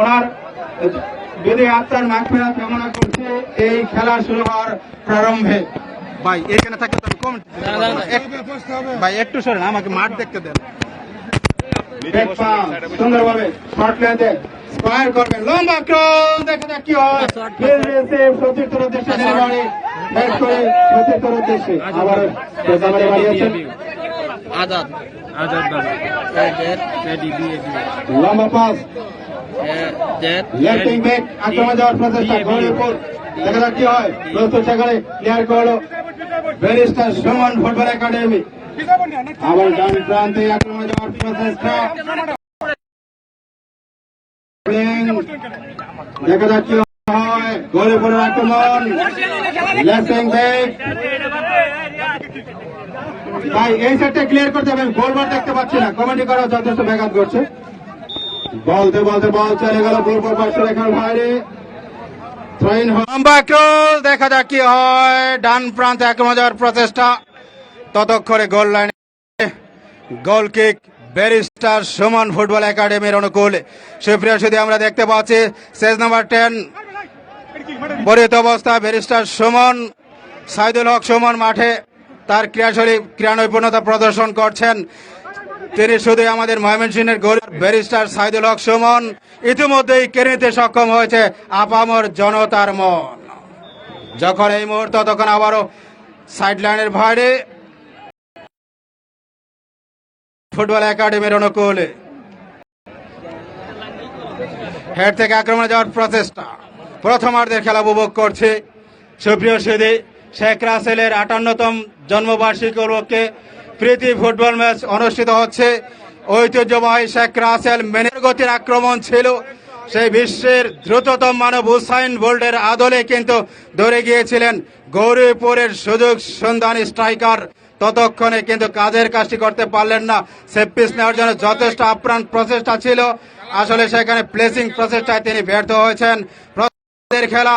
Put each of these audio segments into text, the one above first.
ওনার যদি আত্মার মাগফিরাত কামনা করছে এই খেলা শুরু হওয়ার প্রারম্ভে। ভাই এখানে থাকলে তো কমেন্ট ভাই একটু সরেন, আমাকে মাঠ দেখতে দেন। সুন্দরভাবে শর্ট লেন্থে স্কয়ার করবেন, লম্বা ক্রস, দেখা যাক কি হয়। সতীর্থর উদ্দেশ্যে ডেলিভারি ব্যাট করে সতীর্থর উদ্দেশ্যে আবার বাড়িয়েছেন আজাদ লম্বা পাস, লেফট উইং ব্যাক আক্রমণে যাওয়ার প্রচেষ্টা, গোলের উপর দেখা যাক কি হয়। প্রস্তুত সেখানে ক্লিয়ার করলো ব্যারিস্টার সুমন ফুটবল একাডেমি। আবার ডান প্রান্তে আক্রমণে যাওয়ার প্রচেষ্টা, দেখা যাক কি হয়। গোলের উপরের আক্রমণ, লেফট উইং ব্যাক। ভাই এই সাইডটা ক্লিয়ার করতে হবে, গোলবার দেখতে পাচ্ছি না, কমেন্টি করা যথেষ্ট ব্যাঘাত করছে। বলতে বলতে বল চলে গেল গোলবার পাশে রেখার বাইরে। লম্বা ক্রস, দেখা যাক কি হয়। ডান প্রান্তে আক্রমণ যাওয়ার প্রচেষ্টা, ততক্ষণে গোল লাইনে গোল কিক ব্যারিস্টার সুমন ফুটবল একাডেমির অনুকূলে। সুপ্রিয় সুধী, আমরা দেখতে পাচ্ছি সেজ নাম্বার 10 পরিহিত অবস্থা ব্যারিস্টার সুমন, সাইদুল হক সুমন মাঠে তার ক্রীড়াশৈলী ক্রীড়া নৈপুণ্যতা প্রদর্শন করছেন। তিনি শুধু আমাদের ময়মনসিংহের গোল ব্যারিস্টার সাইদুল হক সুমন ইতিমধ্যেই কেড়ে নিতে সক্ষম হয়েছে আপামর জনতার মন। যখন এই মুহূর্ত, তখন আবারও সাইড লাইনের বাইরে ফুটবল একাডেমির অনুকূলে হেড থেকে আক্রমণে যাওয়ার প্রচেষ্টা। প্রথমার্ধের খেলা উপভোগ করছে। সুপ্রিয় সুধী, শেখ রাসেলের 58তম জন্মবার্ষিকী উপলক্ষে প্রীতি ফুটবল ম্যাচ অনুষ্ঠিত হচ্ছে। ঐতিহ্যবাহী শেখ রাসেল মেনের গতির আক্রমণ ছিল, সেই বিশ্বের দ্রুততম মানব উসাইন বোল্টের আদলে কিন্তু ধরে গিয়েছিলেন গৌরীপুরের সুযোগ সন্ধানী স্ট্রাইকার। ততক্ষণে কিন্তু কাজের কাজটি করতে পারলেন না। সেভ পিস নেওয়ার জন্য যথেষ্ট আপ্রাণ প্রচেষ্টা ছিল, আসলে সেখানে প্লেসিং প্রচেষ্টায় তিনি ব্যর্থ হয়েছেন। খেলা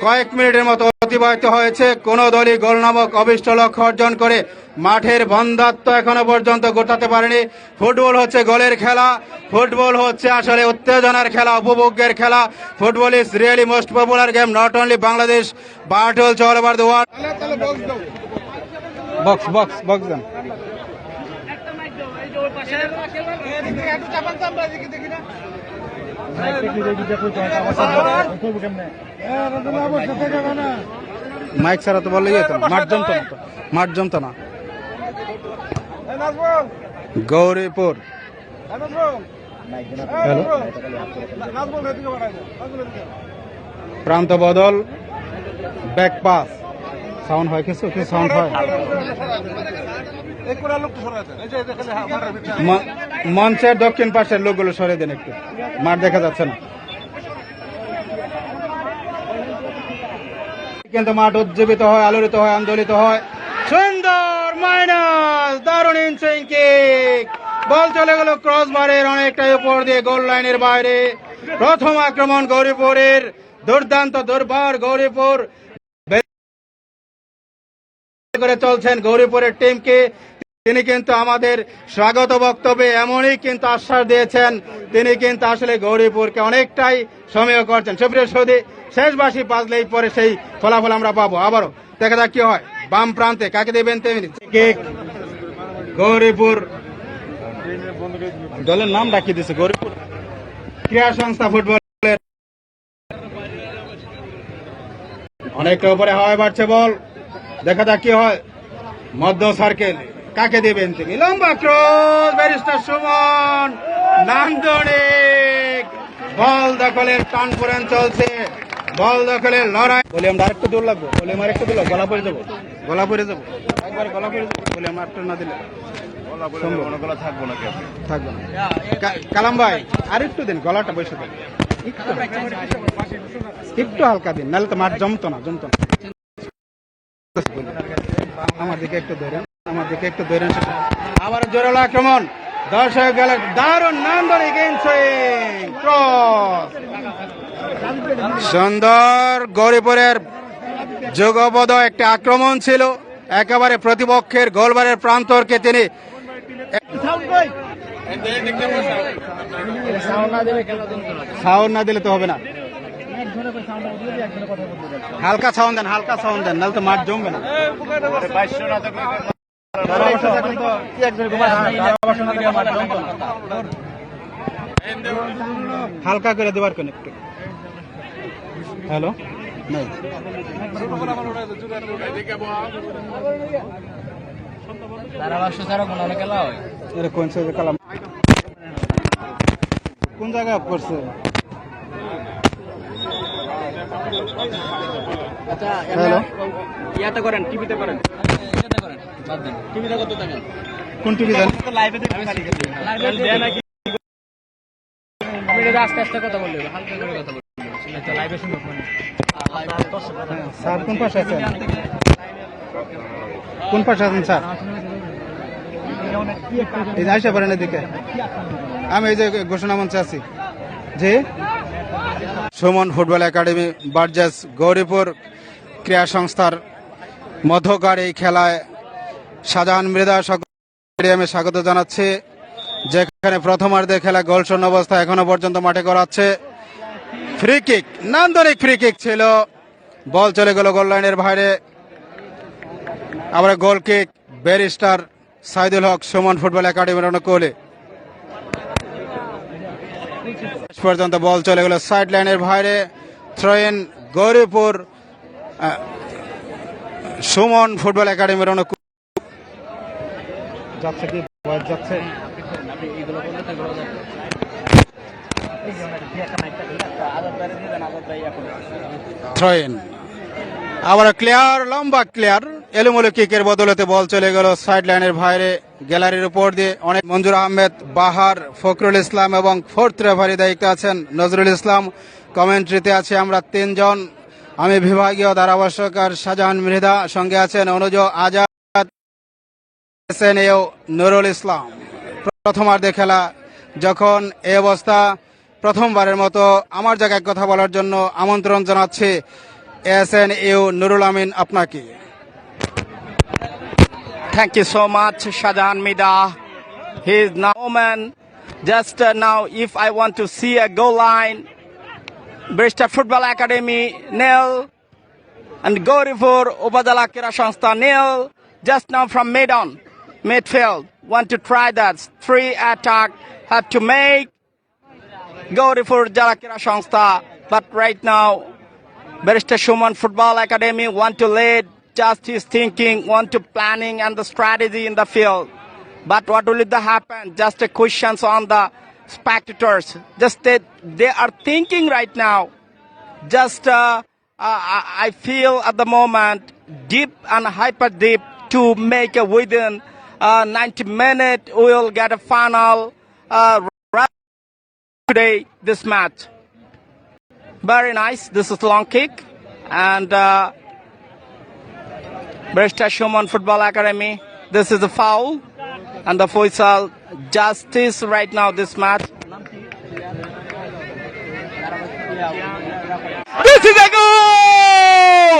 কয়েক মিনিটের মতো অতিবাহিত হয়েছে, কোন দলই গোল নামক অভিষ্ট লক্ষ্য অর্জন করে মাঠের বন্ধাত্ম এখনো পর্যন্ত গোটাতে পারেনি। ফুটবল হচ্ছে গোলের খেলা, ফুটবল হচ্ছে আসলে উত্তেজনার খেলা, উপভোগের খেলা। Football is really most popular game not only Bangladesh but also all over the world. Box box box দেন। মাইক ছাড়া তো বললে যেত না, মাঠ জমতো না, মাঠ জমতো না। গৌরীপুর প্রান্ত বদল, ব্যাক পাস, সাউন্ড হয় কিছু কিছু সাউন্ড হয়। মঞ্চের দক্ষিণ পাশের লোকগুলো সরে দেন একটু, মাঠ দেখা যাচ্ছে না। কিন্তু মাঠ উজ্জীবিত হয়, আলোড়িত হয়, আন্দোলিত হয়। সুন্দর মাইনাস, দারুণ ইনসুইং কিক, বল চলে গেল ক্রস বারের অনেকটাই উপর দিয়ে গোল লাইনের বাইরে। প্রথম আক্রমণ গৌরীপুরের, দুর্দান্ত দুর্বার গৌরীপুর করে চলছেন গৌরীপুরের টিমকে। তিনি কিন্তু আমাদের স্বাগত বক্তব্যে এমনই কিন্তু আশ্বাস দিয়েছেন, তিনি কিন্তু আসলে গৌরীপুরকে অনেকটাই সময় করছেন। সুপ্রিয় সুধী, শেষ বাঁশি বাজলেই পরে সেই ফলাফল আমরা পাবো। আবারও দেখা যাক কি হয়। বাম প্রান্তে কাকে দেবেন তেমনি গৌরীপুর দলের নাম রাখিয়ে দিচ্ছে গৌরীপুর ক্রীড়া সংস্থা ফুটবলের। অনেকটা উপরে হাওয়ায় বাড়ছে বল, দেখা যাক কি হয়। মধ্য সার্কেল কাকে দেবেন তিনি, লম্বা ক্রস, ব্যারিস্টার সুমন নান্দনিক বল দখলের টানপুরান চলছে, বল দখলের লড়াই। বলে আমরা আরেকটু দূর লাগবো, বলে আমার একটু দূর গলা পড়ে যাবো, গলা পড়ে যাবো, একবার গলা পড়ে যাবো। বলে আমার একটু না দিলে থাকবো না, থাকবো না। কালাম ভাই আরেকটু দিন, গলাটা বসে দেন একটু হালকা দিন, নাহলে তো মাঠ জমতো না, জমতো না। আমার দিকে একটু ধরেন, আমার দিকে একটু ধরেন। আবার জোরালো আক্রমণ, দর্শক গেল, দারুণ নান্দনিক ক্রস, সুন্দর গৌরীপুরের যোগবদ্ধ একটা আক্রমণ ছিল, একেবারে প্রতিপক্ষের গোলবারের প্রান্তরকে তিনি সাউন্ড না দিলে তো হবে না। হালকা সাউন্ড দেন, হালকা সাউন্ড দেন, নাহলে তো মাঠ জমবে না। হালকা করে দেবার কেন একটু। হ্যালো, কোন জায়গায় করছে? হ্যালো, ইয়াতে করেন, টিভিতে করেন, টিভিতে করতে থাকেন। কোন টিভি দেন? আস্তে আস্তে কথা বললে, হালকা করে কথা বললে, লাইভে শুনবো। স্যার কোন পাশে আছেন? কোন পাশে আছেন স্যার? এই যে আসে পারেন এদিকে। আমি এই যে ঘোষণা মঞ্চে আছি। যে সুমন ফুটবল একাডেমি বারজাস গৌরীপুর ক্রীড়া সংস্থার মধ্যকার এই খেলায় শাহজাহান মৃধা স্টেডিয়ামে স্বাগত জানাচ্ছে, যেখানে প্রথমার্ধে খেলা গোলশূন্য অবস্থা এখনো পর্যন্ত মাঠে গড়াচ্ছে। ফ্রি কিক, নান্দনিক ফ্রি কিক ছিল, বল চলে গেল গোল লাইনের বাইরে। আবার goal kick barrister Saidul Haque Sumon football একাডেমির অনুকূলে। পর্যন্ত বল চলে গেল সাইড লাইনের বাইরে। Throw in Gouripur Sumon football একাডেমির অনুকূলে। যাচ্ছে কি যাচ্ছে থ্রো ইন, আবার ক্লিয়ার, লম্বা ক্লিয়ার, এলোমেলো কিকের বদলতে বল চলে গেল সাইড লাইনের বাইরে গ্যালারির উপর দিয়ে। অনেক মঞ্জুর আহমেদ, বাহার, ফখরুল ইসলাম এবং ফোর্থ রেফারি দায়িত্বে আছেন নজরুল ইসলাম। কমেন্ট্রিতে আছে আমরা তিনজন, আমি বিভাগীয় ধারাভাষ্যকার শাহজাহান মৃধা, সঙ্গে আছেন অনুজ আজাদ, এসএনএও নুরুল ইসলাম। প্রথমার্ধে খেলা যখন এই অবস্থা, প্রথমবারের মতো আমার জায়গায় কথা বলার জন্য আমন্ত্রণ জানাচ্ছি এসএনএও নুরুল আমিন আপনাকে। Thank you so much, Shahjahan Mida. He is now man. Just now, if I want to see a goal line, Bristol Football Academy nil, and Gauripur Ubadala Kira Sanstha nil. Just now from midfield, want to try that 3 attack, have to make Gauripur Jalakira Sanstha, but right now, Barrister Shuman Football Academy want to lead. Just his thinking, want to planning and the strategy in the field. But what will it happen? Just a questions on the spectators. Just they are thinking right now. Just I feel at the moment deep and hyper deep to make a within 90 minutes. We will get a final today this match. Very nice. This is long kick and. Bristol Shuman Football Academy. This is a foul and the Faisal justice right now this match. This is a goal!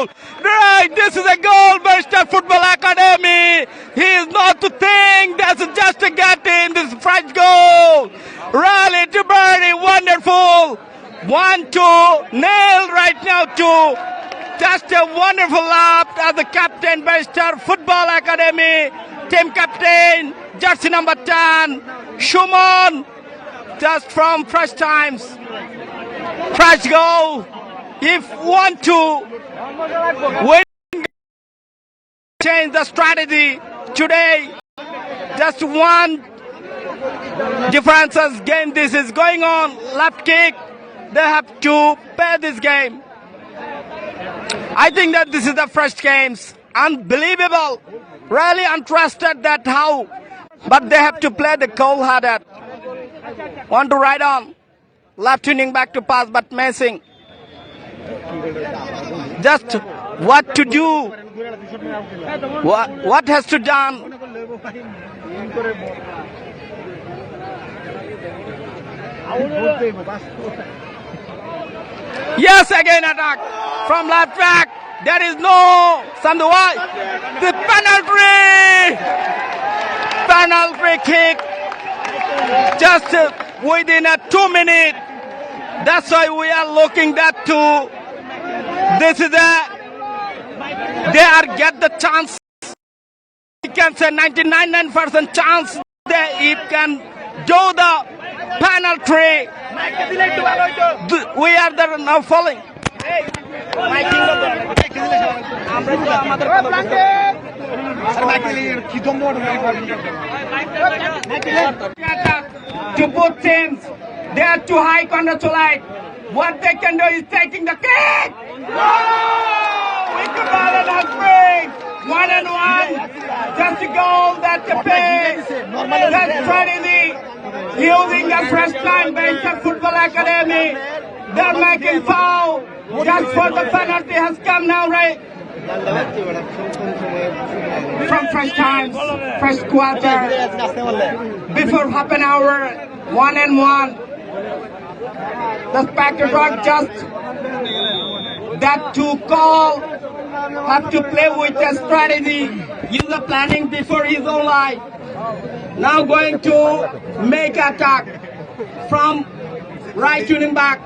Right, this is a goal, Bristol Football Academy. He is not to think, that's just a get in, this French goal. Rally to Bernie, wonderful. 1-2, right now to just a wonderful lap as the captain Bristol Football Academy, team captain, jersey number 10, Shuman, just from fresh times, fresh goal. If want to win, change the strategy today, just one differences game this is going on, left kick, they have to pay this game. I think that this is the first games. Unbelievable. Really interested that how. But they have to play the cold-hearted. Want to ride on. Left tuning back to pass but missing. Just what to do. What has to done. Yes, again attack from left back. There is no Sanduwai. The penalty kick. just within a 2 minutes. That's why we are looking that too. This is they are get the chance. We can say 99% chance they if can do the penalty. We are there now falling. To both teams, they are too high congratulate. What they can do is taking the kick. Iqbal and Hasbin, 1-1. Just a goal that they pay. That's strategy. Using a fresh time bench at Football Academy. They're making foul. Just for the penalty has come now, right? From fresh times, first quarter, before half an hour, 1-1. The spectator just that to call have to play with the strategy, use the planning before his own life. Now going to make attack from right shooting back.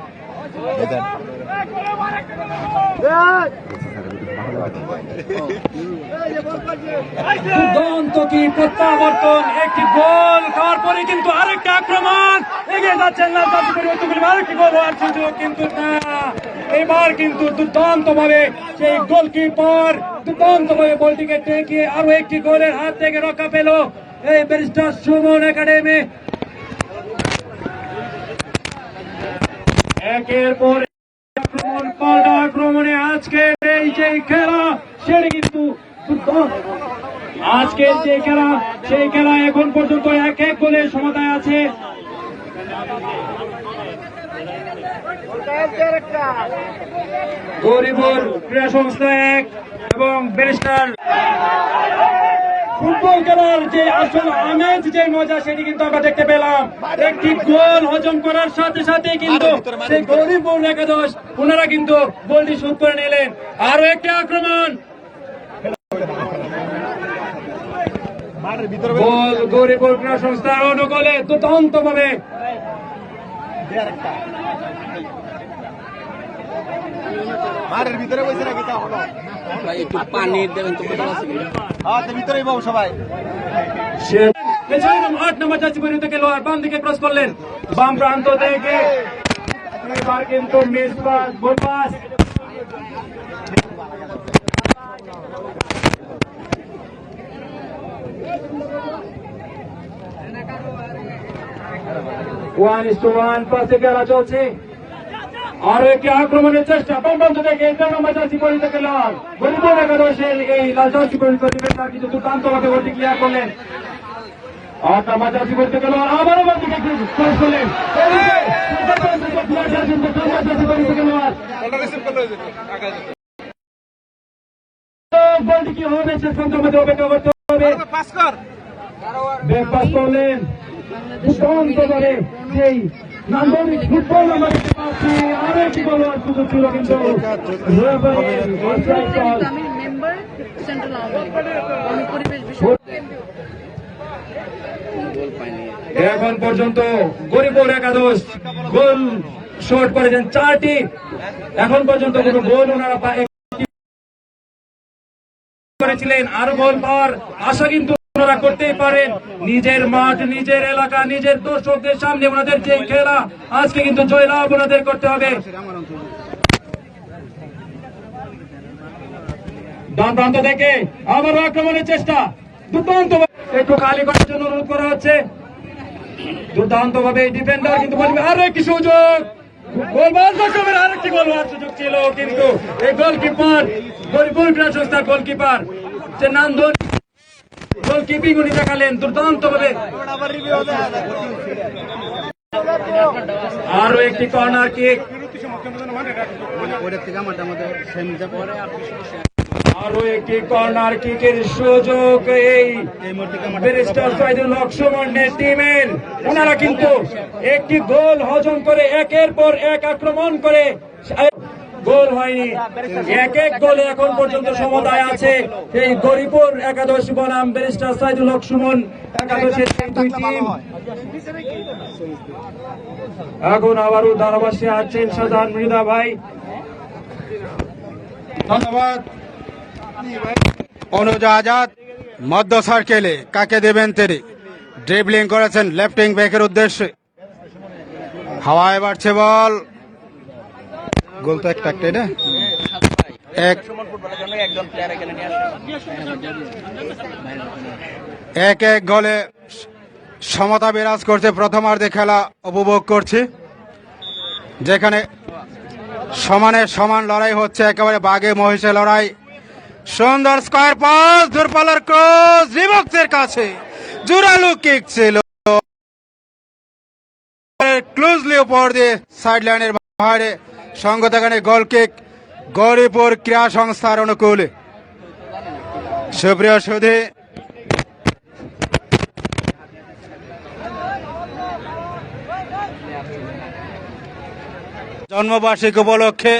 দুর্দান্ত কি প্রত্যাবর্তন, একটি গোল খাওয়ার পরে কিন্তু আরেকটা আক্রমণ এগিয়ে যাচ্ছেন না, আরেকটি গোল হওয়ার সুযোগ কিন্তু না। এবার কিন্তু দুর্দান্ত ভাবে সেই গোলকিপার দুর্দান্ত ভাবে বলটিকে টেকে আরো একটি গোলের হাত থেকে রক্ষা পেল এই ব্যারিস্টার সুমন একাডেমি। একের পর আক্রমণ, পাল্টা আক্রমণে আজকের এই যে খেলা সেটা কিন্তু আজকের যে খেলা সেই খেলা এখন পর্যন্ত 1-1 গোলের সমতায় আছে। গরিবুর ক্রীড়া সংস্থা 1 এবং ব্যারিস্টার ফুটবল খেলার যে আসল আমেজ, যে মজা সেটি কিন্তু আমরা দেখতে পেলাম। একটি গোল হজম করার সাথে সাথে কিন্তু সেই গরিবুর একাদশ ওনারা কিন্তু গোলটি শোধ করে নিলেন। আরো একটি আক্রমণ, গোল গরিবুর ক্রীড়া সংস্থার অনুকূলে দুর্দান্ত ভাবে মাঠের ভিতরে বসে রাখি তা হলো একটু পানি দেবেন তো ভিতরেই বাবু সবাই। 8 নম্বর জার্সি পরিহিত খেলোয়াড় বাম দিকে ক্রস করলেন, বাম প্রান্ত থেকে এবার কিন্তু miss pass, goal pass. One is two one পাশে খেলা চলছে। আরো একটি আক্রমণের চেষ্টা বাম প্রান্ত থেকে 11 নম্বর জার্সি পরিহিত খেলোয়াড় গরিবুর একাদশের এই লাল জার্সি পরিহিত ডিফেন্ডার কিন্তু দুর্দান্ত ভাবে গোলটি ক্লিয়ার করলেন। 8 নম্বর জার্সি পরিহিত খেলোয়াড় আবারও বাম দিকে ক্রস করলেন, গোলটি কি হবে শেষ পর্যন্ত আমাদের অপেক্ষা করতে হবে। পাস করলেন দুর্দান্ত ভাবে সেই নান্দনিক ফুটবল আমরা দেখতে পাচ্ছি। আরো একটি গোল হওয়ার সুযোগ ছিল কিন্তু এখন পর্যন্ত গরিবুর একাদশ গোল শট করেছেন 4টি। এখন পর্যন্ত কোনো গোল ওনারা করেছিলেন, আরো গোল পাওয়ার আশা কিন্তু ওনারা করতেই পারেন। নিজের মাঠ, নিজের এলাকা, নিজের দর্শকদের সামনে ওনাদের যে খেলা আজকে কিন্তু জয়লাভ ওনাদের করতে হবে। ডান প্রান্ত থেকে আবারও আক্রমণের চেষ্টা, দুর্দান্ত একটু খালি করার জন্য অনুরোধ করা হচ্ছে। দুর্দান্ত ভাবে ডিফেন্ডার কিন্তু বলবে আরো একটি সুযোগ, আরেকটি গোল হওয়ার সুযোগ ছিল কিন্তু এই গোলকিপার গরিবুর ক্রীড়া সংস্থার গোলকিপার যে নান্দন গোলকিপিং উনি দেখালেন দুর্দান্ত ভাবে। আরো একটি কর্নার কিক, আরো একটি কর্নার কিকের সুযোগ এই ব্যারিস্টার সাইদুল হক সুমনের টিমের। ওনারা কিন্তু একটি গোল হজম করে একের পর এক আক্রমণ করে গোল হয়নি। এক এক গোলে এখন পর্যন্ত সমতায় আছে এই গরিপুর একাদশ বনাম ব্যারিস্টার সাইদুল হক সুমন একাদশের এই দুই টিম। এখন আবারও ধারাভাষ্যে আছেন শাহজাহান মৃধা ভাই। ধন্যবাদ। অনুজ আজাদ মধ্য সার্কেলে কাকে দেবেন তিনি ড্রিবলিং করেছেন লেফটিং ব্যাকের উদ্দেশ্যে। হাওয়ায় বাড়ছে বল, গোল তো একটা একটাই না, এক এক গোলে সমতা বিরাজ করছে। প্রথমার্ধে খেলা উপভোগ করছি, যেখানে সমানে সমান লড়াই হচ্ছে, একেবারে বাঘে মহিষে লড়াই। সুন্দর স্কয়ার পাস, দূরপাল্লার ক্রস, রিবক্সের কাছে জোরালো কিক ছিল, ক্লোজলি উপর দিয়ে সাইড লাইনের বাইরে সঙ্গত এখানে গোল কিক গৌরীপুর ক্রীড়া সংস্থার অনুকূলে। সুপ্রিয় সুধী, জন্মবার্ষিকী উপলক্ষে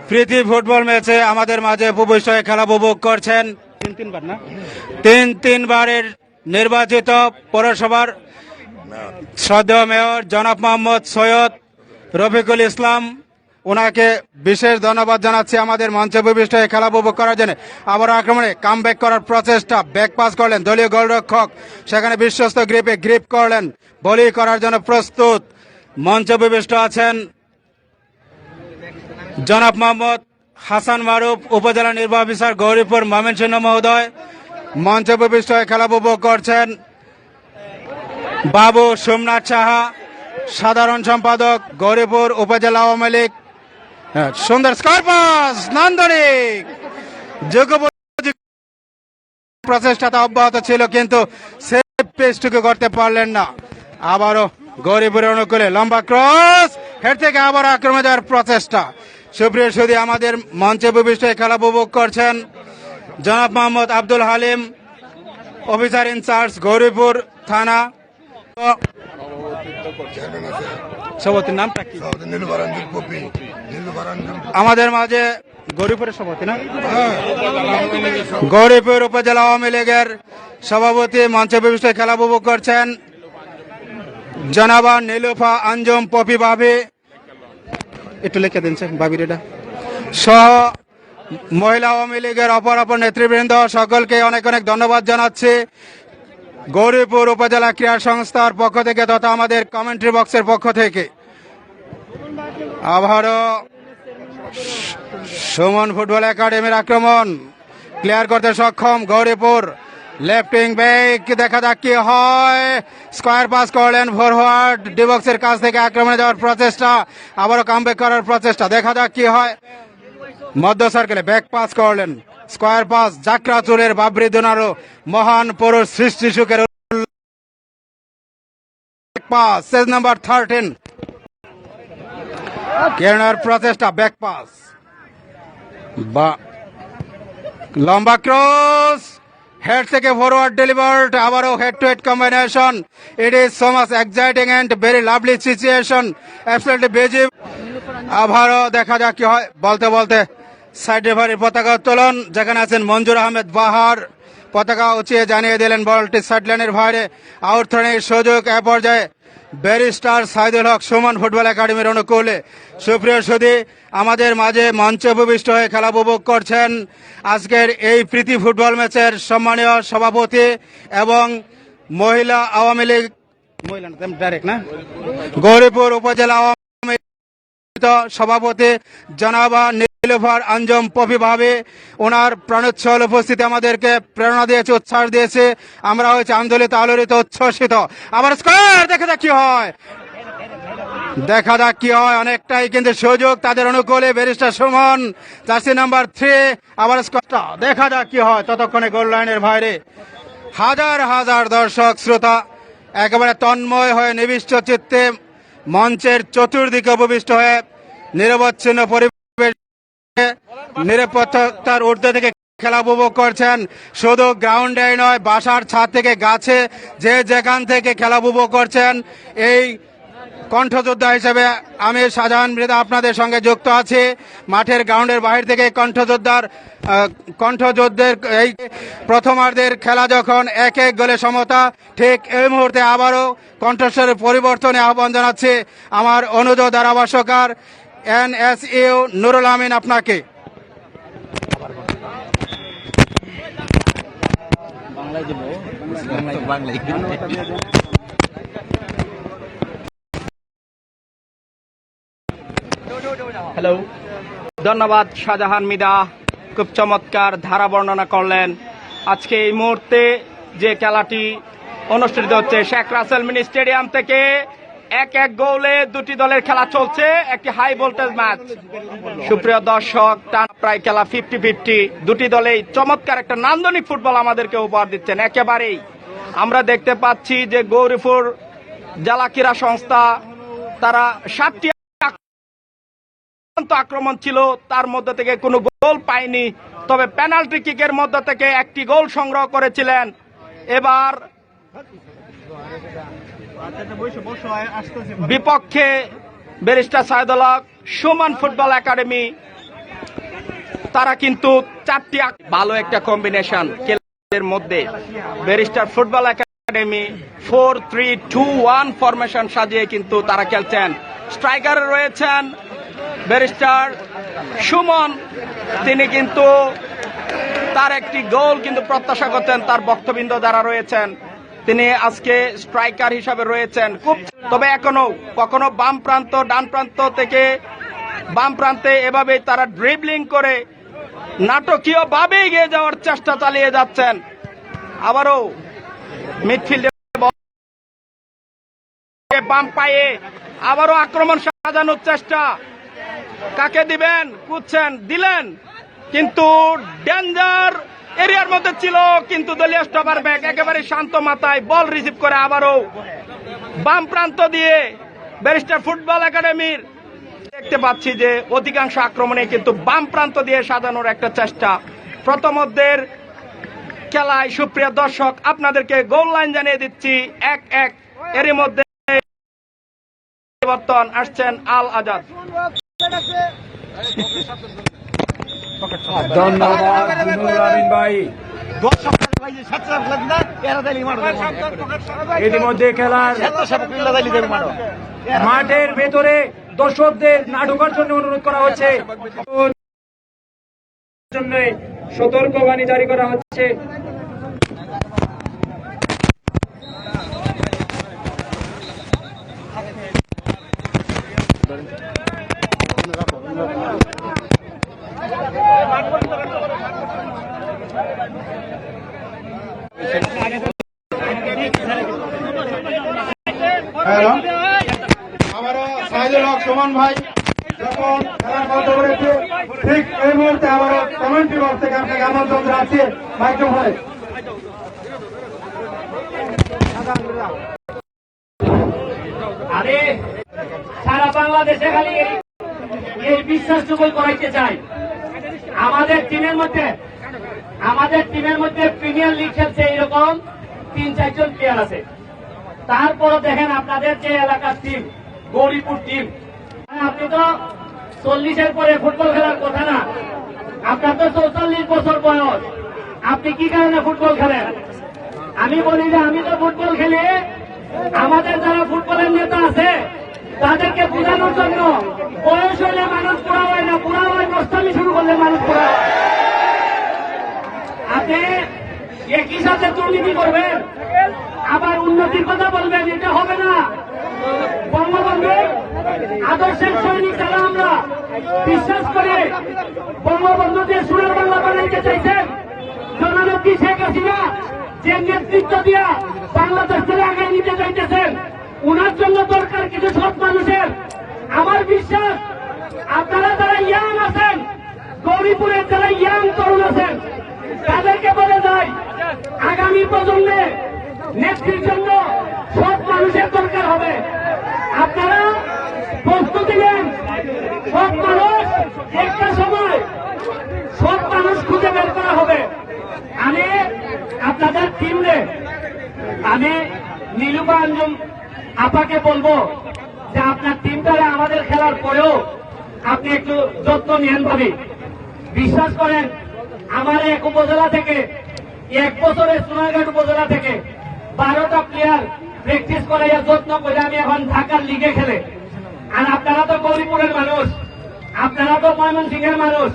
প্রীতি ফুটবল ম্যাচে আমাদের মাঝে উপবিষ্ট হয়ে খেলা উপভোগ করছেন তিনবারের নির্বাচিত পৌরসভার শ্রদ্ধেয় মেয়র জনাব মোহাম্মদ সৈয়দ রফিকুল ইসলাম। ওনাকে বিশেষ ধন্যবাদ জানাচ্ছি আমাদের মঞ্চে উপবিষ্ট হয়ে খেলা উপভোগ করার জন্য। আবার আক্রমণে কামব্যাক করার প্রচেষ্টা, ব্যাক পাস করলেন দলীয় গোলরক্ষক, সেখানে বিশ্বস্ত গ্রিপ করলেন, বলি করার জন্য প্রস্তুত। মঞ্চে উপবিষ্ট আছেন জনাব মোহাম্মদ হাসান মারুফ, উপজেলা নির্বাহী অফিসার গৌরীপুর ময়মনসিংহ মহোদয়। মঞ্চে উপবিষ্ট হয়ে খেলা উপভোগ করছেন বাবু সোমনাথ সাহা, সাধারণ সম্পাদক গৌরীপুর উপজেলা আওয়ামী লীগ। সুন্দর স্কয়ার পাস, নান্দনিক প্রচেষ্টা অব্যাহত ছিল, কিন্তু সেভ পেসটুকু করতে পারলেন না। আবারও গৌরীপুরের অনুকূলে লম্বা ক্রস, হেড থেকে আবার আক্রমণে যাওয়ার প্রচেষ্টা। সুপ্রিয় সুধী, আমাদের মঞ্চে উপবিষ্ট খেলা উপভোগ করছেন জনাব মোহাম্মদ আব্দুল হালিম, অফিসার ইনচার্জ গৌরীপুর থানা। সভাপতির নামটা কি? আমাদের মাঝে গৌরীপুরের সভাপতি না, গৌরীপুর উপজেলা আওয়ামী লীগের সভাপতি। মঞ্চে উপবিষ্ট খেলা উপভোগ করছেন জনাবা নীলুফা আঞ্জুম পপি ভাবি, একটু লিখে দিন ভাবির এটা সহ মহিলা আওয়ামী লীগের অপর নেতৃবৃন্দ, সকলকে অনেক অনেক ধন্যবাদ জানাচ্ছি গৌরীপুর উপজেলা ক্রীড়া সংস্থার পক্ষ থেকে তথা আমাদের কমেন্ট্রি বক্সের পক্ষ থেকে। আবারও সুমন ফুটবল একাডেমির আক্রমণ ক্লিয়ার করতে সক্ষম গৌরীপুর। লেফটিং ব্যাক, দেখা যাক কি হয়। স্কয়ার পাস করলেন ফরওয়ার্ড, ডিবক্সের কাছ থেকে আক্রমণে যাওয়ার প্রচেষ্টা, আবারও কামব্যাক করার প্রচেষ্টা, দেখা যাক কি হয়। মধ্য সার্কেলে ব্যাক পাস করলেন, স্কয়ার পাস, জাকরা চুরের বাবরি দোনারো মহান পুরুষ সৃষ্টি সুখের পাস, সেজ নাম্বার 13 কেনার প্রচেষ্টা, ব্যাক পাস বা লম্বা ক্রস, হেড থেকে ফরওয়ার্ড ডেলিভার্ড, আবারও head to head combination. It is so much exciting and very lovely situation, absolutely বেজিভ। আবারও দেখা যাক কি হয়। বলতে বলতে সাইড রেফারির পতাকা উত্তোলন, যেখানে আছেন মঞ্জুর আহমেদ বাহার, পতাকা উঁচিয়ে জানিয়ে দিলেন বলটি সাইড লাইনের বাইরে। আউট থ্রোয়ের সুযোগ এ পর্যায়ে ব্যারিস্টার সাইদুল হক সুমন ফুটবল একাডেমির অনুকূলে। সুপ্রিয় সুধী, আমাদের মাঝে মঞ্চে উপবিষ্ট হয়ে খেলা উপভোগ করছেন আজকের এই প্রীতি ফুটবল ম্যাচের সম্মানীয় সভাপতি এবং মহিলা আওয়ামী লীগ ডাইরেক্ট না গৌরীপুর উপজেলা আওয়ামী লীগ সভাপতি জনাবা নীলুফার আঞ্জুম পপি ভাবি। ওনার প্রাণোচ্ছল উপস্থিতি আমাদেরকে প্রেরণা দিয়েছে, উচ্ছ্বাস দিয়েছে। আমরা হয়েছে আন্দোলিত, আলোড়িত, উচ্ছ্বসিত। আবার স্কয়ার, দেখা যাক কি হয়, দেখা যাক কি হয়। অনেকটাই কিন্তু সুযোগ তাদের অনুকূলে। ব্যারিস্টার সুমন, জার্সি নাম্বার 3, আবার স্কয়ার, দেখা যাক কি হয়। ততক্ষণে গোল লাইনের বাইরে হাজার হাজার দর্শক শ্রোতা একেবারে তন্ময় হয়ে নিবিষ্ট চিত্তে মঞ্চের চতুর্দিকে উপবিষ্ট হয়ে নিরবচ্ছিন্ন পরিবেশ, নিরাপত্তার ঊর্ধ্বে থেকে খেলা উপভোগ করছেন। শুধু গ্রাউন্ডে নয়, বাসার ছাদ থেকে গাছে, যে যেখান থেকে খেলা উপভোগ করছেন। এই কণ্ঠযোদ্ধা হিসেবে আমি শাহজাহান মৃধা আপনাদের সঙ্গে যুক্ত আছি। মাঠের গ্রাউন্ডের বাহির থেকে কণ্ঠযুদ্ধের এই প্রথমার্ধের খেলা যখন 1-1 গোলে সমতা, ঠিক এই মুহূর্তে আবারও কণ্ঠস্বরের পরিবর্তনে আহ্বান জানাচ্ছে আমার অনুজ ধারাভাষ্যকার NSU নুরুল আমিন আপনাকে। হ্যালো, ধন্যবাদ শাহজাহান মৃধা, খুব চমৎকার ধারা বর্ণনা করলেন। আজকে এই মুহূর্তে যে খেলাটি অনুষ্ঠিত হচ্ছে শেখ রাসেল মিনি স্টেডিয়াম থেকে 1-1 গোলে দুটি দলের খেলা চলছে, একটি হাই ভোল্টেজ ম্যাচ। সুপ্রিয় দর্শক, টান প্রায় খেলা 50-50, দুটি দলেই চমৎকার একটা নান্দনিক ফুটবল আমাদেরকে উপহার দিচ্ছেন। একেবারেই আমরা দেখতে পাচ্ছি যে গৌরীপুর জেলা ক্রীড়া সংস্থা তারা 7টি আক্রমণ ছিল, তার মধ্যে থেকে কোনো গোল পায়নি, তবে পেনাল্টি কিকের মধ্যে থেকে একটি গোল সংগ্রহ করেছিলেন। এবার বিপক্ষে barrister Saidul Haque Sumon football academy, তারা কিন্তু 4টি ভালো একটা কম্বিনেশন খেলার মধ্যে। ব্যারিস্টার ফুটবল একাডেমি 4-3-2-1 ফরমেশন সাজিয়ে কিন্তু তারা খেলছেন। স্ট্রাইকারে রয়েছেন ব্যারিস্টার সুমন, তিনি কিন্তু তার একটি গোল কিন্তু প্রত্যাশা করছেন। তার বক্তবৃন্দ যারা রয়েছেন তিনি আজকে স্ট্রাইকার হিসাবে রয়েছেন খুব, তবে এখনো কখনো বাম প্রান্ত ডান প্রান্ত থেকে বাম প্রান্তে এভাবেই তারা ড্রিবলিং করে নাটকীয় ভাবে এগিয়ে যাওয়ার চেষ্টা চালিয়ে যাচ্ছেন। আবারও মিডফিল্ডে বাম পায়ে আবারও আক্রমণ সাজানোর চেষ্টা, কাকে দিবেন, খুঁজছেন, দিলেন, কিন্তু ডেঞ্জার এরিয়ার মধ্যে ছিল, কিন্তু দলীয় স্টপার ব্যাক একেবারে শান্ত মাথায় বল রিসিভ করে আবারও বাম প্রান্ত দিয়ে ব্যারিস্টার ফুটবল একাডেমির দেখতে পাচ্ছি যে অধিকাংশ আক্রমণে কিন্তু বাম প্রান্ত দিয়ে সাজানোর একটা চেষ্টা। প্রথমার্ধের খেলায় সুপ্রিয় দর্শক আপনাদেরকে গোল লাইন জানিয়ে দিচ্ছি 1-1। এরই মধ্যে পরিবর্তন আসছেন আল আজাদ। ধন্যবাদ নুরুল আমিন ভাই। ইতিমধ্যে খেলার মাঠের ভেতরে দর্শকদের না ঢোকার জন্য অনুরোধ করা হচ্ছে, সতর্কবাণী জারি করা হচ্ছে। হ্যালো, আমারও সাইদুল হক সুমন ভাই যখন খেলা বন্ধ করেছে, ঠিক এই মুহূর্তে আমারও কমেন্ট্রি বক্স থেকে আপনাকে আমন্ত্রণ জানাচ্ছি মাইক্রোফোনে। আরে সারা বাংলাদেশে খালি এই বিশ্বাসটুকু করাইতে চাই। আমাদের টিমের মধ্যে প্রিমিয়ার লিগ খেলছে এরকম 3-4 জন প্লেয়ার আছে। তারপরে দেখেন আপনাদের যে এলাকার টিম গৌরীপুর টিম, আপনি তো 40-এর পরে ফুটবল খেলার কথা না, আপনার তো 44 বছর বয়স, আপনি কি কারণে ফুটবল খেলেন? আমি বলি যে আমি তো ফুটবল খেলি আমাদের যারা ফুটবলের নেতা আছে তাদেরকে বোঝানোর জন্য। বয়স হলে মানুষ পুরা হয় না, পুরা হয় নষ্টামি শুরু করলে মানুষ পুরা। আপনি একই সাথে দুর্নীতি করবেন আবার উন্নতির কথা বলবেন, এটা হবে না। বঙ্গবন্ধু আদর্শের সৈনিক যারা আমরা বিশ্বাস করে বঙ্গবন্ধু যে সোনার বাংলা বানাইতে চাইছেন, জননেত্রী শেখ হাসিনা যে নেতৃত্ব দিয়া বাংলাদেশ থেকে আগে নিতে চাইতেছেন, উনার জন্য দরকার কিছু সৎ মানুষের। আমার বিশ্বাস আপনারা যারা ইয়াং আছেন, গৌরীপুরের যারা ইয়াং তরুণ আছেন, তাদেরকে বলে যায় আগামী প্রজন্মে নেত্রীর জন্য সৎ মানুষের দরকার হবে। আপনারা প্রস্তুতি নেন, সৎ মানুষ একটা সময় সৎ মানুষ খুঁজে বের করা হবে। আমি আপনাদের টিমে আমি নীলুফা আঞ্জুম আপাকে বলবো যে আপনার টিমটারে আমাদের খেলার পরেও আপনি একটু যত্ন নেন ভাবি। বিশ্বাস করেন আমার এক উপজেলা থেকে 1 বছরের সোনারঘাট উপজেলা থেকে 12টা প্লেয়ার প্র্যাকটিস করাইয়া যত্ন করে আমি এখন ঢাকার লিগে খেলে। আর আপনারা তো গৌরীপুরের মানুষ, আপনারা তো ময়মনসিংহের মানুষ,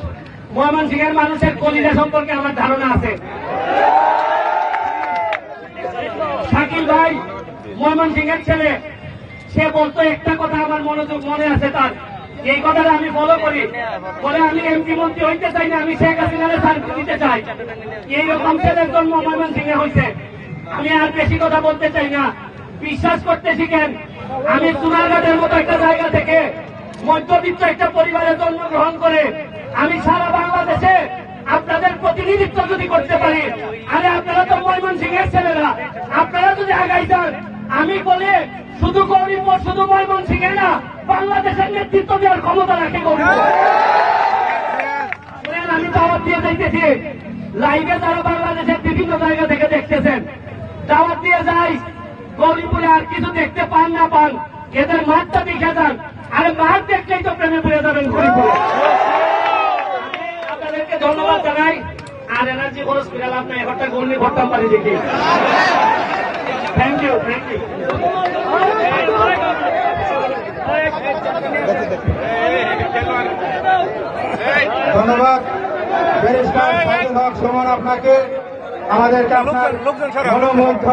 ময়মনসিংহের মানুষের কলিজা সম্পর্কে আমার ধারণা আছে। শাকিল ভাই ময়মনসিংহের ছেলে, সে বলতো একটা কথা আমার মনে আছে তার, এই কথাটা আমি ফলো করি, বলে আমি এমপি মন্ত্রী হইতে চাই না, আমি শেখ হাসিনার সার্ভিস দিতে চাই। এইরকম ছেলের জন্ম ময়মনসিংহে হয়েছে। আমি আর বেশি কথা বলতে চাই না, বিশ্বাস করতে শিখেন। আমি সোনারঘাটের মতো একটা জায়গা থেকে মধ্যবিত্ত একটা পরিবারে জন্মগ্রহণ করে আমি সারা বাংলাদেশে আপনাদের প্রতিনিধিত্ব যদি করতে পারি, আরে আপনারা তো ময়মনসিংহের ছেলেরা, আপনারা যদি আগাই যান, আমি বলি শুধু গৌরীপুর, শুধু ময়মনসিংহে না, বাংলাদেশের নেতৃত্ব দেওয়ার ক্ষমতা রাখে গৌরীপুর। আমি দাওয়াত দিয়ে যাইতেছি, লাইভে যারা বাংলাদেশের বিভিন্ন জায়গা থেকে দেখতেছেন, দাওয়াত দিয়ে যাই, গৌরীপুরে আর কিছু দেখতে পান না পান, এদের মাঠটা দেখে যান। আরে মাঠ দেখলেই তো প্রেমে পড়ে যাবেন গৌরীপুরে। আপনাদেরকে ধন্যবাদ জানাই। আর এনার্জি খরচ করে লাভ নাই, একটা গর্ণি ঘটতাম পারি দেখি। Thank you, thank you. ধন্যবাদ ব্যারিস্টার সাইদুল হক সুমন আপনাকে, আমাদেরকে আপনার মনোমুগ্ধ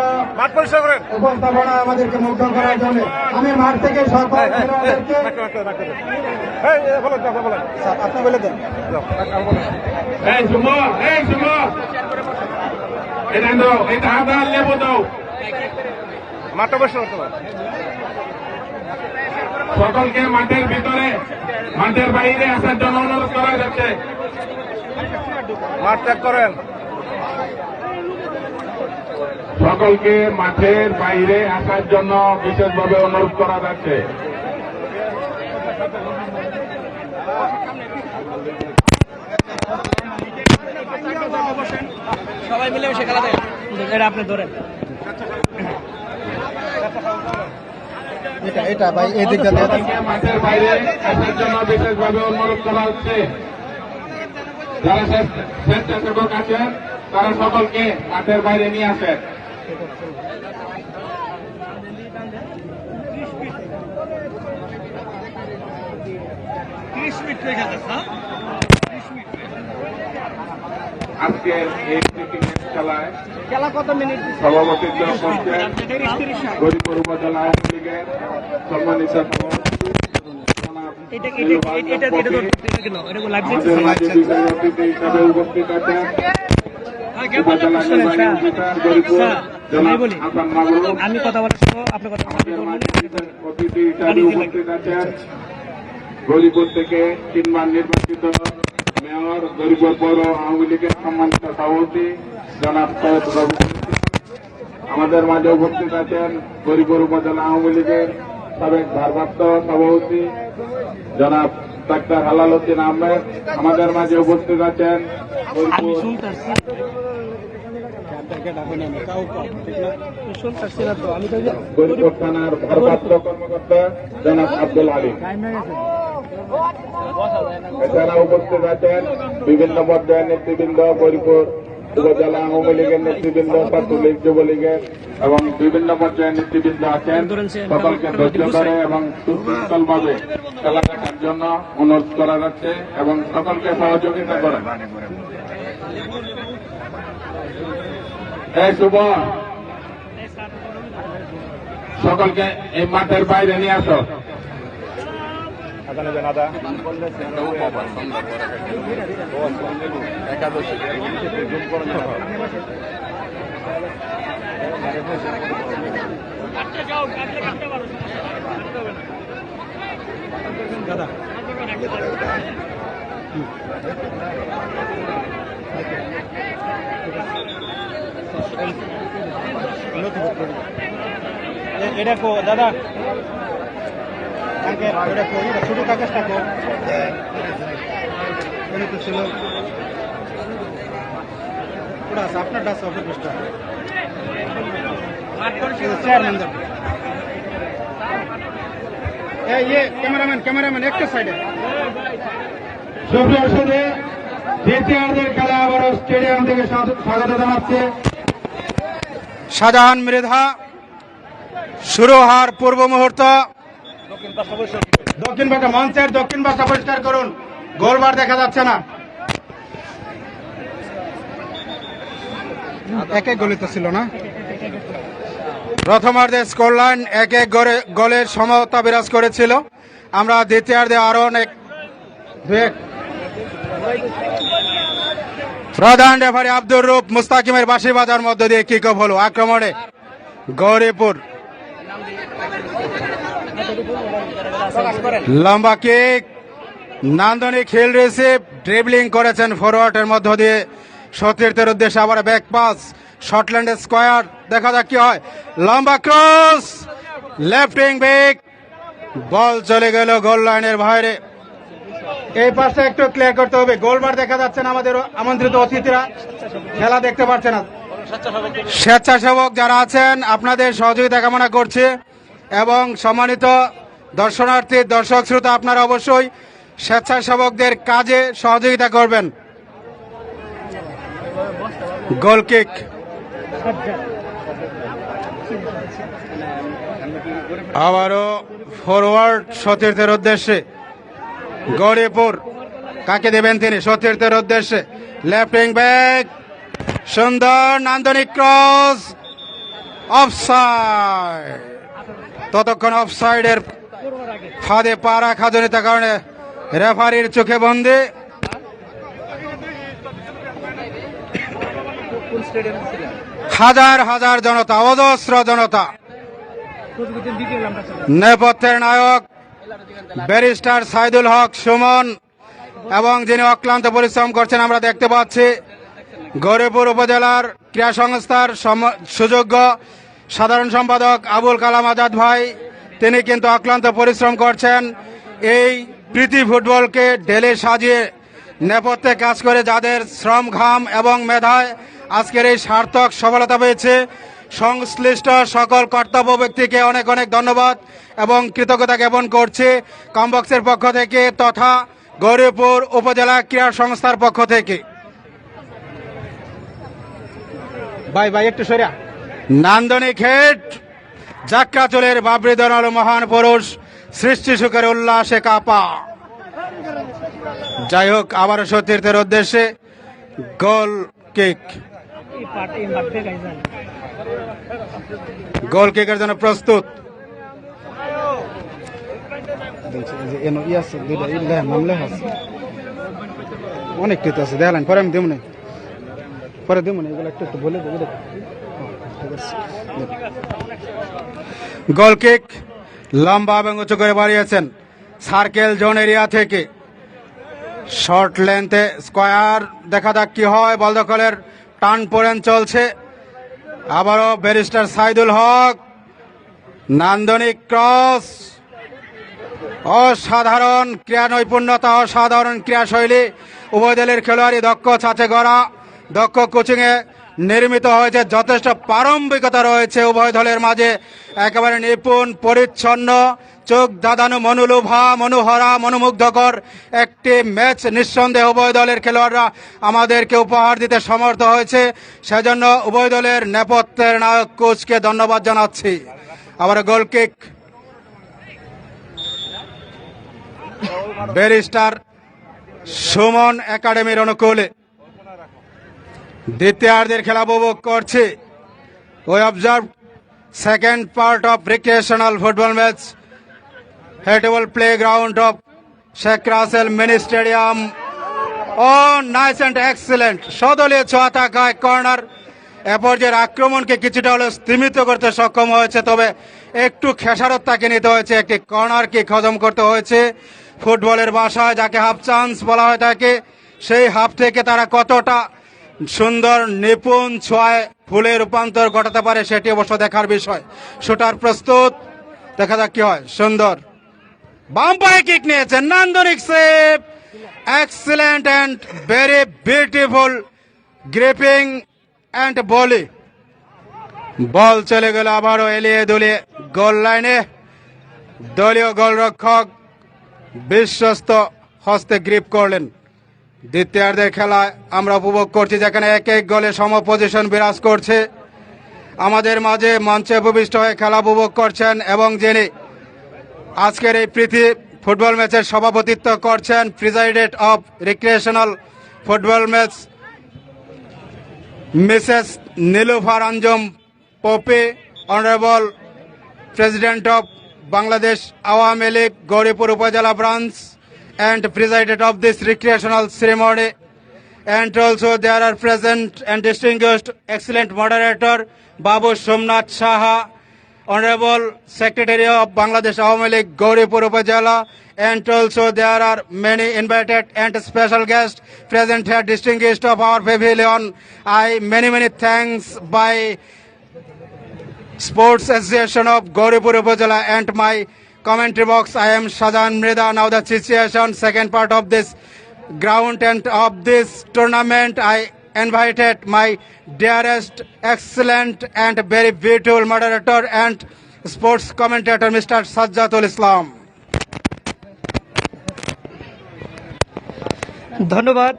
উপস্থাপনা আমাদেরকে মুগ্ধ করার জন্য। আমি মাঠ থেকে সকল খেলোয়াড়দেরকে আপনি বলে দেন। সকলকে মাঠের ভিতরে, মাঠের বাইরে আসার জন্য অনুরোধ করা যাচ্ছে। মাঠ ত্যাগ করেন। সকলকে মাঠের বাইরে আসার জন্য বিশেষভাবে অনুরোধ করা যাচ্ছে। সবাই মিলে বসে খেলা দেয়, এটা আপনি ধরেন। এটা ভাই এই দিকটা সকলকে মাঠের বাইরে আসার জন্য বিশেষভাবে অনুরোধ করা হচ্ছে। যারা স্বেচ্ছাসেবক আছেন তারা সকলকে মাঠের বাইরে নিয়ে আসেন। আজকের এই খেলায় কত মিনিট? সভাপতিত্ব করছেন গরিপুর উপজেলা আওয়ামী লীগের সম্মানিত আমাদের মাঝে বিশেষ অতিথি হিসাবে উপস্থিত আছেন উপজেলা নির্বাহী অফিসার গরিপুর জনাব হাসান মাহবুব। আমি কথা বলার সময় আপনি কথা আমাদের মাঝে বিশেষ অতিথি হিসাবে উপস্থিত আছেন গরিপুর থেকে 3 বার নির্বাচিত মেয়র, গরিপুর পৌর আওয়ামী লীগের সম্মানিত সভাপতি জনাব সৈয়দ রবি। আমাদের মাঝে উপস্থিত আছেন গরিপুর উপজেলা আওয়ামী লীগের সাবেক ভারপ্রাপ্ত সভাপতি জনাব ডাক্তার হালাল উদ্দিন আহমেদ। আমাদের মাঝে উপস্থিত আছেন গরিপুর থানার ভারপ্রাপ্ত কর্মকর্তা জনাব আব্দুল আলী। এছাড়া উপস্থিত আছেন বিভিন্ন পর্যায়ের নেতৃবৃন্দ, গরিপুর উপজেলা আওয়ামী লীগের নেতৃবৃন্দ, ছাত্রলীগ, যুবলীগের এবং বিভিন্ন পর্যায়ের নেতৃবৃন্দ আছেন। সকলকে ধৈর্য ধরে এবং সুশৃঙ্খলভাবে খেলা দেখার জন্য অনুরোধ করা যাচ্ছে এবং সকলকে সহযোগিতা করেন। এই শুভ, সকলকে এই মাঠের বাইরে নিয়ে আসো। এটা কো দাদা ছোট কাগজটা কো তো ছিল ওটা আছে আপনারটা আছে অফিসটা চেয়ারম্যান ক্যামেরাম্যান একটু সাইডে। সুপ্রিয় সুধী, দ্বিতীয়ার্ধের খেলা আবারও স্টেডিয়াম থেকে স্বাগত জানাচ্ছে শাহজাহান মৃধা শুরু হওয়ার পূর্ব মুহূর্ত। দক্ষিণ পাশে মঞ্চের দক্ষিণ পাশে পরিষ্কার করুন, গোলবার দেখা যাচ্ছে না। এক গোলে তো ছিল না। প্রথমার্ধে স্কোর লাইন 1-1 গোলের সমতা বিরাজ করেছিল। আমরা দ্বিতীয়ার্ধে আরো অনেক প্রধান রেফারি আব্দুর রূপ মুস্তাকিমের বাঁশি বাজার মধ্য দিয়ে কিক অফ হলো। আক্রমণে গৌরীপুর, লম্বা কিক, নান্দনিক হিল রিসিভ, ড্রিবলিং করেছেন ফরওয়ার্ডের মধ্য দিয়ে সতীর্থের উদ্দেশ্যে। আবার ব্যাক পাস, শর্টল্যান্ডে স্কোয়ার, দেখা যাক কি হয়। লম্বা ক্রস, লেফট উইং ব্যাক, বল চলে গেল গোল লাইনের বাইরে। এই পাশটা একটু ক্লিয়ার করতে হবে। গোলবার দেখা যাচ্ছে না, আমাদের আমন্ত্রিত অতিথিরা খেলা দেখতে পাচ্ছে না। স্বেচ্ছাসেবক যারা আছেন আপনাদের সহযোগিতা কামনা করছে, এবং সম্মানিত দর্শনার্থী দর্শক শ্রোতা আপনারা অবশ্যই স্বেচ্ছাসেবকদের কাজে সহযোগিতা করবেন। গোল কিক, আবারও ফরওয়ার্ড সতীর্থের উদ্দেশ্যে। গৌরীপুর কাকে দেবেন তিনি? সতীর্থের উদ্দেশ্যে লেফট উইং ব্যাক, সুন্দর নান্দনিক ক্রস, অফসাইড। ততক্ষণ অফসাইডের ফাঁদে পা রাখা জনিত কারণে রেফারির চোখে বন্দি। হাজার হাজার জনতা, অজস্র জনতা। নেপথ্যের নায়ক ব্যারিস্টার সাইদুল হক সুমন, এবং যিনি অক্লান্ত পরিশ্রম করছেন আমরা দেখতে পাচ্ছি গৌরীপুর উপজেলার ক্রীড়া সংস্থার সুযোগ্য সাধারণ সম্পাদক আবুল কালাম আজাদ ভাই, তিনি কিন্তু অক্লান্ত পরিশ্রম করছেন এই প্রীতি ফুটবলকে ঢেলে সাজিয়ে নেপথ্যে কাজ করে, যাদের শ্রম ঘাম এবং মেধায় আজকের এই সার্থক সফলতা পেয়েছে। সংশ্লিষ্ট সকল কর্তব্য ব্যক্তিকে অনেক অনেক ধন্যবাদ এবং কৃতজ্ঞতা জ্ঞাপন করছি কমবক্সের পক্ষ থেকে তথা গৌরীপুর উপজেলা ক্রীড়া সংস্থার পক্ষ থেকে। ভাই একটু সরিয়া। নান্দনিক হেড, যাত্রাচলের বাবরি দল মহান পুরুষ, সৃষ্টি সুখের উল্লাসে কাপা। যাই হোক, আবারও সতীর্থের উদ্দেশ্যে গোল কিক। গোল কিকের জন্য প্রস্তুত। অনেক কিছু আছে দেখলেন, পরে আমি দেবো না, পরে দেবো না, এগুলো একটু বলে দেবো। গোল কিক লম্বা এবং উঁচু করে বাড়িয়েছেন সার্কেল জোন এরিয়া থেকে। শর্ট লেন্থে স্কোয়ার, দেখা যাক কি হয়। বল দখলের টান পড়েন চলছে। আবারও ব্যারিস্টার সাইদুল হক, নান্দনিক ক্রস, অসাধারণ ক্রীড়া নৈপুণ্যতা, অসাধারণ ক্রীড়াশৈলী। উভয় দলের খেলোয়াড়ই দক্ষ, ছাঁচে গড়া, দক্ষ কোচিংয়ে নির্মিত হয়েছে। যথেষ্ট প্রারম্ভিকতা রয়েছে উভয় দলের মাঝে। একেবারে নিপুণ, পরিচ্ছন্ন, চোখ দাদানো, মনোলোভা, মনোহরা, মনোমুগ্ধকর একটি ম্যাচ নিঃসন্দেহে উভয় দলের খেলোয়াড়রা আমাদেরকে উপহার দিতে সমর্থ হয়েছে। সেজন্য উভয় দলের নেপথ্যের নায়ক কোচকে ধন্যবাদ জানাচ্ছি। আবার গোল কিক ব্যারিস্টার সুমন একাডেমির অনুকূলে। দ্বিতীয়ার্ধের খেলা উপভোগ করছে। We observe second part of recreational football match. Headable playground of Sheikh Russell Mini Stadium. Oh, nice and excellent. সদলীয় ছোঁয়া থাকায় কর্নার এ পর্যায়ের আক্রমণকে কিছুটা হলেও স্তীমিত করতে সক্ষম হয়েছে, তবে একটু খেসারত তাকে নিতে হয়েছে। একটি কর্নারকে হজম করতে হয়েছে। ফুটবলের ভাষায় যাকে হাফ চান্স বলা হয় থাকে, সেই হাফ থেকে তারা কতটা সুন্দর নিপুণ ছোঁয়ায় ফুলে রূপান্তর ঘটাতে পারে সেটি অবশ্য দেখার বিষয়। শুটার প্রস্তুত, দেখা যাক কি হয়। সুন্দর বাম পায়ে কিক নিয়েছেন, নান্দনিক save, excellent and very beautiful gripping and বলি। বল চলে গেল আবারও এলিয়ে দুলিয়ে গোল লাইনে। দলীয় গোলরক্ষক বিশ্বস্ত হস্তে গ্রিপ করলেন। দ্বিতীয়ার্ধের খেলায় আমরা উপভোগ করছি যেখানে এক এক গোলে সম পজিশন বিরাজ করছে। আমাদের মাঝে মঞ্চে উপবিষ্ট হয়ে খেলা উপভোগ করছেন এবং যিনি আজকের এই প্রীতি ফুটবল ম্যাচের সভাপতিত্ব করছেন, presided of recreational football match Mrs Nilufar Anjum Popy, honourable president of Bangladesh Awami League Gauripur Upazila branch, and presided of this recreational ceremony. And also there are present and distinguished excellent moderator Babu Somnath Saha, Honorable Secretary of Bangladesh Awami League Gauripur Upazila, and also there are many invited and special guests present here, distinguished of our pavilion. Many thanks by Sports Association of Gauripur Upazila and my commentary box. I am Shajan Mrida. Now the situation, second part of this ground and of this tournament, I invited my dearest, excellent and very beautiful moderator and sports commentator, Mr. Sajjatul Islam. ধন্যবাদ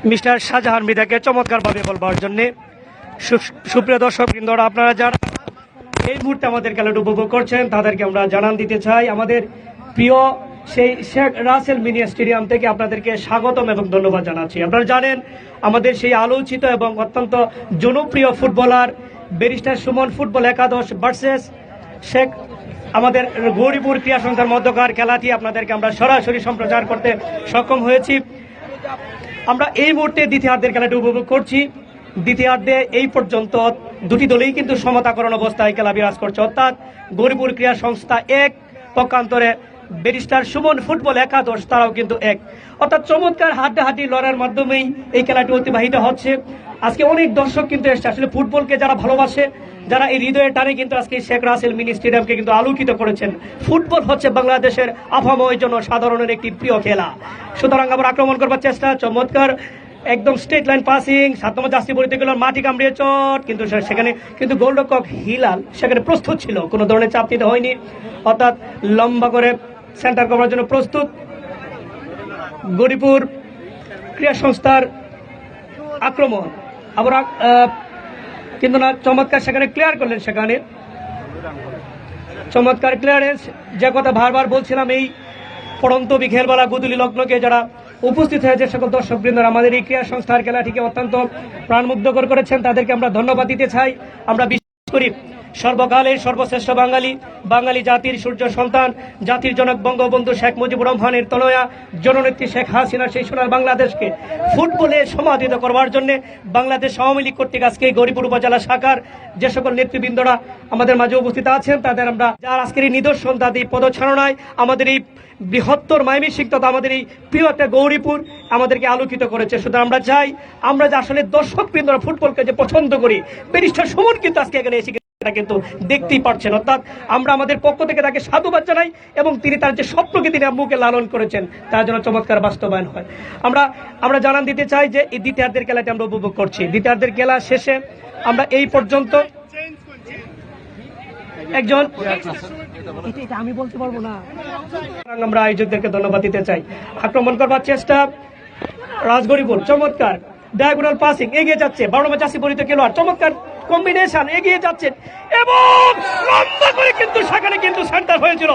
mister Shahjahan মৃদাকে চমৎকারভাবে বলবার জন্য। সুপ্রিয় দর্শক বৃন্দরা, আপনারা যারা এই মুহূর্তে আমাদের খেলাটা উপভোগ করছেন তাদেরকে আমরা জানান দিতে চাই আমাদের প্রিয় সেই শেখ রাসেল মিনি স্টেডিয়াম থেকে আপনাদেরকে স্বাগতম এবং ধন্যবাদ জানাচ্ছি। আপনারা জানেন আমাদের সেই আলোচিত এবং অত্যন্ত জনপ্রিয় ফুটবলার ব্যারিস্টার সুমন ফুটবল একাদশ ভার্সেস শেখ আমাদের গৌরীপুর ক্রীড়া সংস্থার মধ্যকার খেলাটি আপনাদেরকে আমরা সরাসরি সম্প্রচার করতে সক্ষম হয়েছি। আমরা এই মুহূর্তে দ্বিতীয়ার্ধের খেলাটি উপভোগ করছি। দ্বিতীয়ার্ধে এই পর্যন্ত দুটি দলেই কিন্তু সমতাকরণ অবস্থায় খেলা বিরাজ করছে, অর্থাৎ গৌরীপুর ক্রীড়া সংস্থা এক, পক্ষান্তরে ব্যারিস্টার সুমন ফুটবল একাদশ তারাও কিন্তু এক, অর্থাৎ চমৎকার হাড্ডাহাড্ডি লড়াইয়ের মাধ্যমেই এই খেলাটি অতিবাহিত হচ্ছে। আজকে অনেক দর্শক কিন্তু এসছে, আসলে ফুটবলকে যারা ভালোবাসে, যারা এই হৃদয়ের টানে কিন্তু আজকে শেখ রাসেল মিনি স্টেডিয়ামকে কিন্তু আলোকিত করেছেন। ফুটবল হচ্ছে বাংলাদেশের আভাময় জনসাধারণের একটি প্রিয় খেলা। সুতরাং আবার আক্রমণ করবার চেষ্টা, চমৎকার একদম স্ট্রেট লাইন পাসিং, 7 নম্বর জার্সি পরিতে গেল মাটি কামড়িয়ে চট, কিন্তু সেখানে কিন্তু গোলরক্ষক হিলাল সেখানে প্রস্তুত ছিল, কোনো ধরনের চাপ নিতে হয়নি, অর্থাৎ লম্বা করে সেন্টার করার জন্য প্রস্তুত গৌরীপুর ক্রীড়া সংস্থার আক্রমণ। আবার কিন্তু না, চমৎকার সেখানে ক্লিয়ার করলেন, সেখানে চমৎকার ক্লিয়ারেন্স। যে কথা বারবার বলছিলাম, এই পড়ন্ত বিকেলবেলা গুদুলি লগ্নকে যারা উপস্থিত হয়ে যে সকল দর্শকবৃন্দ আমাদের এই ক্রীড়া সংস্থার খেলাটিকে অত্যন্ত প্রাণমুগ্ধকর করেছেন, তাদেরকে আমরা ধন্যবাদ দিতে চাই। আমরা বিশ্বাস করি সর্বকালের সর্বশ্রেষ্ঠ বাঙালি জাতির সূর্য সন্তান, জাতির জনক বঙ্গবন্ধু শেখ মুজিবুর রহমানের তনয়া জননেত্রী শেখ হাসিনার সেই সোনার বাংলাদেশকে ফুটবলে সমাধিত করবার জন্য বাংলাদেশ আওয়ামী লীগ কর্তৃক আজকে গৌরীপুর উপজেলা শাখার যে সকল নেতৃবৃন্দরা আমাদের মাঝে উপস্থিত আছেন, তাদের আমরা যার আজকের এই নিদর্শন, তাদের পদচারণায় আমাদের এই বৃহত্তর ময়মনসিংহ তথা আমাদের এই প্রিয় একটা গৌরীপুর আমাদেরকে আলোকিত করেছে। সুতরাং আমরা চাই, আমরা যে আসলে দর্শকবৃন্দরা ফুটবলকে যে পছন্দ করি, ব্যারিস্টার সুমন কিন্তু আজকে এখানে এসে কিন্তু দেখতেই পারছেন, অর্থাৎ আমরা আমাদের পক্ষ থেকে তাকে সাধুবাদ জানাই এবং তিনি তার যে স্বপ্নকে তিনি আম্মুকে লালন করেছেন তার জন্য চমৎকার বাস্তবায়ন হয়। আমরা জানান দিতে চাই যে এই দ্বিতীয়ার্ধের খেলাটি আমরা উপভোগ করছি। দ্বিতীয়ার্ধের খেলা শেষে আমরা এই পর্যন্ত একজন আমি বলতে পারবো না, আমরা আয়োজকদেরকে ধন্যবাদ দিতে চাই। আক্রমণ করবার চেষ্টা রাজগৌরীপুর, চমৎকার ডায়াগোনাল পাসিং, এগিয়ে যাচ্ছে 12 নম্বর জার্সি পরিহিত খেলোয়াড়, চমৎকার কম্বিনেশন, এগিয়ে যাচ্ছেন এবং লম্বা করে কিন্তু সেখানে কিন্তু সেন্টার হয়েছিল,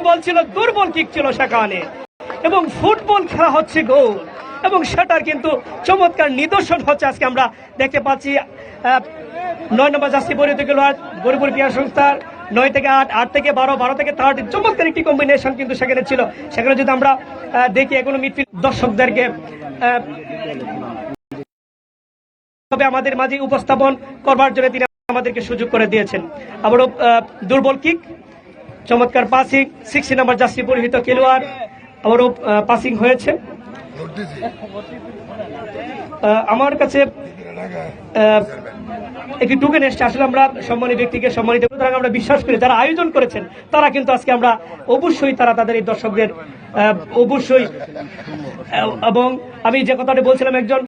বলছিল দুর্বল কিক ছিল সেখানে, এবং ফুটবল খেলা হচ্ছে গোল এবং সেটার কিন্তু চমৎকার নিদর্শন হচ্ছে আজকে আমরা দেখতে পাচ্ছি। 9 নম্বর জার্সি পরিহিত খেলোয়াড় গৌরীপুর ক্রীড়া সংস্থার, 9 থেকে 8, 8 থেকে 12, 12 থেকে 13, চমৎকার একটি কম্বিনেশন কিন্তু সেখানে ছিল। সেখানে যদি আমরা দেখি এখনো মিডফিল্ড দর্শকদেরকে আমাদের মাঝে উপস্থাপন করবার জন্য তিনি আমাদেরকে সুযোগ করে দিয়েছেন। আবারও দুর্বল কিক, চমৎকার পাসিং, 60 নম্বর জার্সি পরিহিত খেলোয়াড়, আবারও পাসিং হয়েছে। আমার কাছে একটি টোকেন এসছে, আসলে আমরা সম্মানিত ব্যক্তিকে সম্মানিত, সুতরাং আমরা বিশ্বাস করি যারা আয়োজন করেছেন তারা কিন্তু আজকে আমরা অবশ্যই তারা তাদের এই দর্শকদের অবশ্যই, এবং আমি যে কথাটা বলছিলাম একজন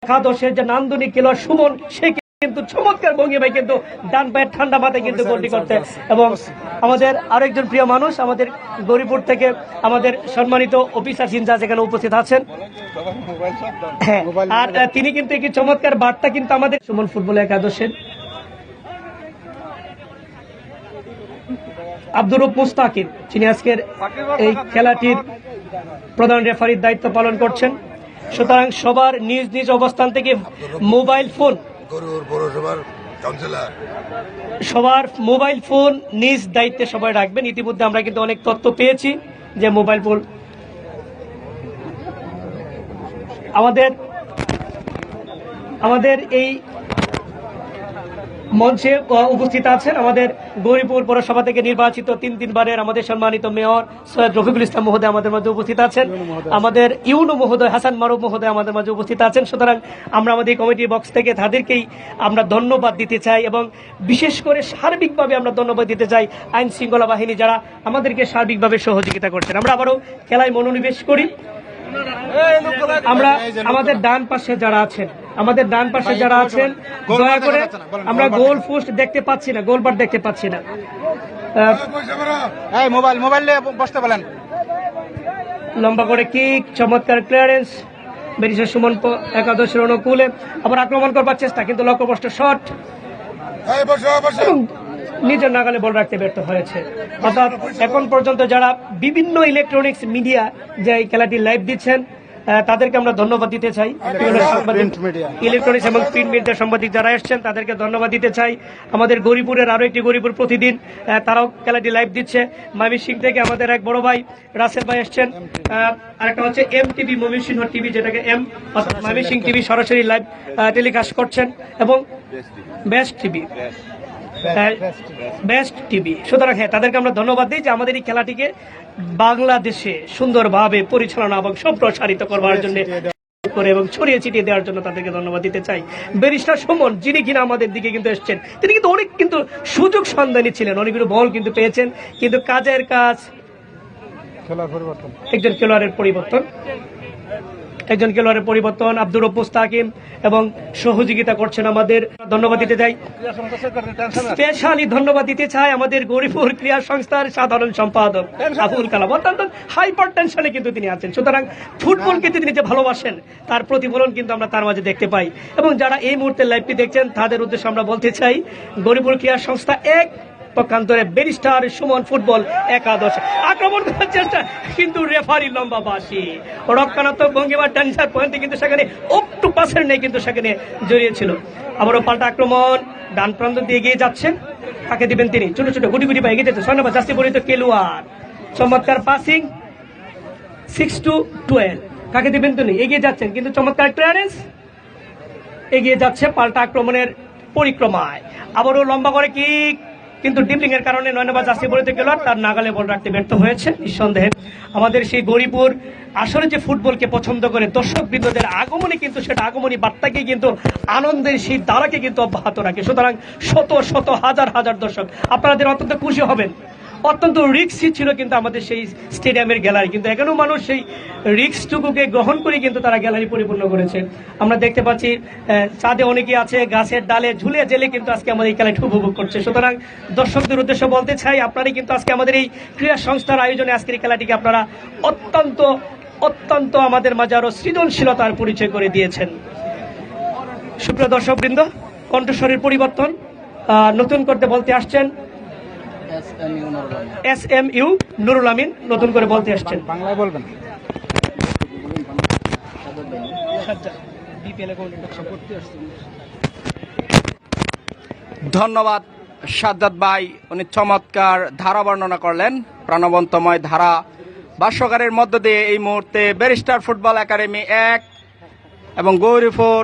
একাদশের যে নান্দনিক খেলোয়াড় সুমন, সে কিন্তু চমৎকার ভঙ্গি ভাই কিন্তু ডান পায়ের ঠান্ডা মাথায় কিন্তু গোলটি করতে, এবং আমাদের আরেকজন প্রিয় মানুষ আমাদের গৌরীপুর থেকে আমাদের সম্মানিত অফিসার ইনচার্জ এখানে উপস্থিত আছেন। হ্যাঁ, আর তিনি কিন্তু একটি চমৎকার বার্তা কিন্তু আমাদের সুমন ফুটবল একাদশের আব্দুর রউফ মুস্তাকিম, যিনি আজকের এই খেলাটির প্রধান রেফারির দায়িত্ব পালন করছেন। সুতরাং সবার নিজ নিজ অবস্থান থেকে মোবাইল ফোন, সবার মোবাইল ফোন নিজ দায়িত্বে সবাই রাখবেন। ইতিমধ্যে আমরা কিন্তু অনেক তথ্য পেয়েছি যে মোবাইল ফোন আমাদের এই মঞ্চে উপস্থিত আছেন আমাদের গৌরীপুর পৌরসভা থেকে নির্বাচিত 3 বারের আমাদের সম্মানিত মেয়র সৈয়দ রফিকুল ইসলাম মহোদয় আমাদের মাঝে উপস্থিত আছেন, আমাদের ইউনো মহোদয় হাসান মারুফ মহোদয় আমাদের মাঝে উপস্থিত আছেন। সুতরাং আমরা আমাদের কমিটির বক্স থেকে তাদেরকেই আমরা ধন্যবাদ দিতে চাই, এবং বিশেষ করে সার্বিকভাবে আমরা ধন্যবাদ দিতে চাই আইন শৃঙ্খলা বাহিনী যারা আমাদেরকে সার্বিকভাবে সহযোগিতা করছেন। আমরা আবারও খেলায় মনোনিবেশ করি। আমরা আমাদের ডান পাশে যারা আছেন দয়া করে আমরা গোল পোস্ট দেখতে পাচ্ছি না, গোলবার দেখতে পাচ্ছি না। মোবাইল বসতে বলেন। লম্বা করে কিক, চমৎকার ক্লিয়ারেন্স, বেরিসের সুমন একাদশের অনুকূলে আবার আক্রমণ করবার চেষ্টা, কিন্তু লক্ষ্যভ্রষ্ট শট এবং নিজের নাগালে বল রাখতে ব্যর্থ হয়েছে। অর্থাৎ এখন পর্যন্ত যারা বিভিন্ন ইলেকট্রনিক্স মিডিয়া যে এই খেলাটি লাইভ দিচ্ছেন তাদেরকে আমরা ধন্যবাদ দিতে চাই। ইলেকট্রনিক্স এবং প্রিন্ট মিডিয়া সাংবাদিক যারা এসছেন তাদেরকে ধন্যবাদ দিতে চাই। আমাদের গৌরীপুরের আরো একটি গৌরীপুর প্রতিদিন, তারাও খেলাটি লাইভ দিচ্ছে। ময়মনসিংহ থেকে আমাদের এক বড় ভাই রাসেল ভাই এসছেন, আরেকটা হচ্ছে MTV ময়মনসিংহ টিভি, যেটাকে ময়মনসিংহ টিভি সরাসরি লাইভ টেলিকাস্ট করছেন, এবং বেস্ট টিভি। সুতরাং হ্যাঁ, তাদেরকে আমরা ধন্যবাদ দিই যে আমাদের এই খেলাটিকে বাংলাদেশে সুন্দরভাবে পরিচালনা এবং সম্প্রসারিত করবার জন্য করে এবং ছড়িয়ে ছিটিয়ে দেওয়ার জন্য তাদেরকে ধন্যবাদ দিতে চাই। ব্যারিস্টার সুমন, যিনি কিনা আমাদের দিকে কিন্তু এসছেন, তিনি কিন্তু অনেক কিন্তু সুযোগ সন্ধানী ছিলেন, অনেকগুলো বল কিন্তু পেয়েছেন, কিন্তু কাজের কাজ একজন খেলোয়াড়ের পরিবর্তন আব্দুর রউফ মুস্তাকিম এবং সহযোগিতা করছেন আমাদের। ধন্যবাদ দিতে চাই, স্পেশালি ধন্যবাদ দিতে চাই আমাদের গৌরীপুর ক্রীড়া সংস্থার সাধারণ সম্পাদক আবুল কালাম। অত্যন্ত হাইপার টেনশনে কিন্তু তিনি আছেন। সুতরাং ফুটবলকে তিনি যে ভালোবাসেন তার প্রতিফলন কিন্তু আমরা তার মাঝে দেখতে পাই। এবং যারা এই মুহূর্তে লাইভটি দেখছেন তাদের উদ্দেশ্যে আমরা বলতে চাই, গৌরীপুর ক্রীড়া সংস্থা এক পক্ষান্তরে ব্যারিস্টার সুমন ফুটবল একাদশ আক্রমণ করার চেষ্টা, কিন্তু রেফারি লম্বা বাসি রক্ষণাত্মক ভঙ্গিমার ডান্সার পয়েন্টে কিন্তু সেখানে একটু পাসের নেই, কিন্তু সেখানে জড়িয়েছিল। আবারও পাল্টা আক্রমণ, ডান প্রান্ত দিয়ে এগিয়ে যাচ্ছেন, কাকে দিবেন তিনি, ছোট ছোট গুটি গুটি পায়ে এগিয়ে যাচ্ছে 6 নম্বর জার্সি পরিহিত খেলোয়াড়, চমৎকার পাসিং 6-12, কাকে দিবেন তিনি, এগিয়ে যাচ্ছেন, কিন্তু চমৎকার ক্লিয়ারেন্স, এগিয়ে যাচ্ছে পাল্টা আক্রমণের পরিক্রমায়। আবারও লম্বা করে কিক, কিন্তু ডিবলিং এর কারণে 9 নম্বর জার্সি পরিহিত খেলোয়াড় তার নাগালে বল রাখতে ব্যর্থ হয়েছে। নিঃসন্দেহে আমাদের সেই গৌরীপুর আসলে যে ফুটবলকে পছন্দ করে দর্শক বৃন্দদের আগমনে কিন্তু সেটা আগমনী বার্তাকে কিন্তু আনন্দের সেই ধারাকে কিন্তু অব্যাহত রাখে। সুতরাং শত শত হাজার হাজার দর্শক আপনাদের অত্যন্ত খুশি হবেন। অত্যন্ত রিস্কই ছিল কিন্তু আমাদের সেই স্টেডিয়ামের গ্যালারি, কিন্তু এখনো মানুষ সেই রিস্কটুকুকে গ্রহণ করে কিন্তু তারা গ্যালারি পরিপূর্ণ করেছে। আমরা দেখতে পাচ্ছি ছাদে অনেকে আছে, গাছের ডালে ঝুলে জেলে কিন্তু আজকে আমাদের এই খেলাটি উপভোগ করছে। সুতরাং দর্শকদের উদ্দেশ্যে বলতে চাই, আপনারাই কিন্তু আজকে আমাদের এই ক্রীড়া সংস্থার আয়োজনে আজকের এই খেলাটিকে আপনারা অত্যন্ত আমাদের মাঝে আরো সৃজনশীলতার পরিচয় করে দিয়েছেন। সুপ্রিয় দর্শকবৃন্দ, কণ্ঠস্বরের পরিবর্তন নতুন করতে বলতে আসছেন SMU নুরুল আমিন, নতুন করে বলতে আসছেন। বাংলায় বলবেন। ধন্যবাদ সাজ্জাদ ভাই, উনি চমৎকার ধারা বর্ণনা করলেন, প্রাণবন্তময় ধারা ভাষ্যকারের মধ্য দিয়ে। এই মুহূর্তে ব্যারিস্টার ফুটবল একাডেমি 1 এবং গৌরীপুর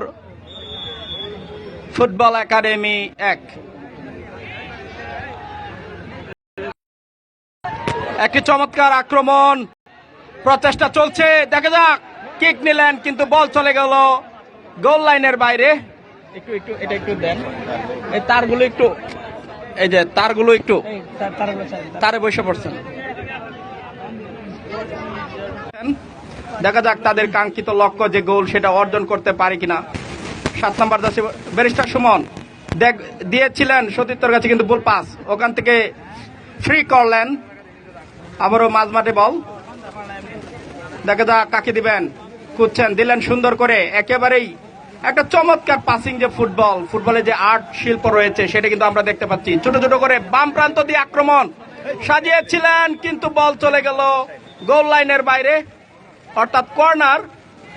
ফুটবল একাডেমি 1। একটি চমৎকার আক্রমণ প্রচেষ্টা চলছে, দেখা যাক, কিক নিলেন কিন্তু বল চলে গেল গোল লাইনের বাইরে। এটা একটু দেন, এই তারগুলো একটু, এই যে তারগুলো একটু তারে বসে পড়ছেন। দেখা যাক তাদের কাঙ্ক্ষিত লক্ষ্য যে গোল সেটা অর্জন করতে পারে কিনা। 7 নম্বর জার্সি ব্যারিস্টার সুমন দিয়েছিলেন সতীর্থর কাছে, কিন্তু বল পাস ওখান থেকে ফ্রি করলেন। আবারও মাঝমাঠে বল, দেখা যাক কাকে দিবেন, খুঁজছেন, দিলেন সুন্দর করে, একেবারেই একটা চমৎকার পাসিং। যে ফুটবলে যে আর্ট শিল্প রয়েছে সেটা কিন্তু আমরা দেখতে পাচ্ছি। ছোট ছোট করে বাম প্রান্ত দিয়ে আক্রমণ সাজিয়েছিলেন, কিন্তু বল চলে গেল গোল লাইনের বাইরে, অর্থাৎ কর্নার।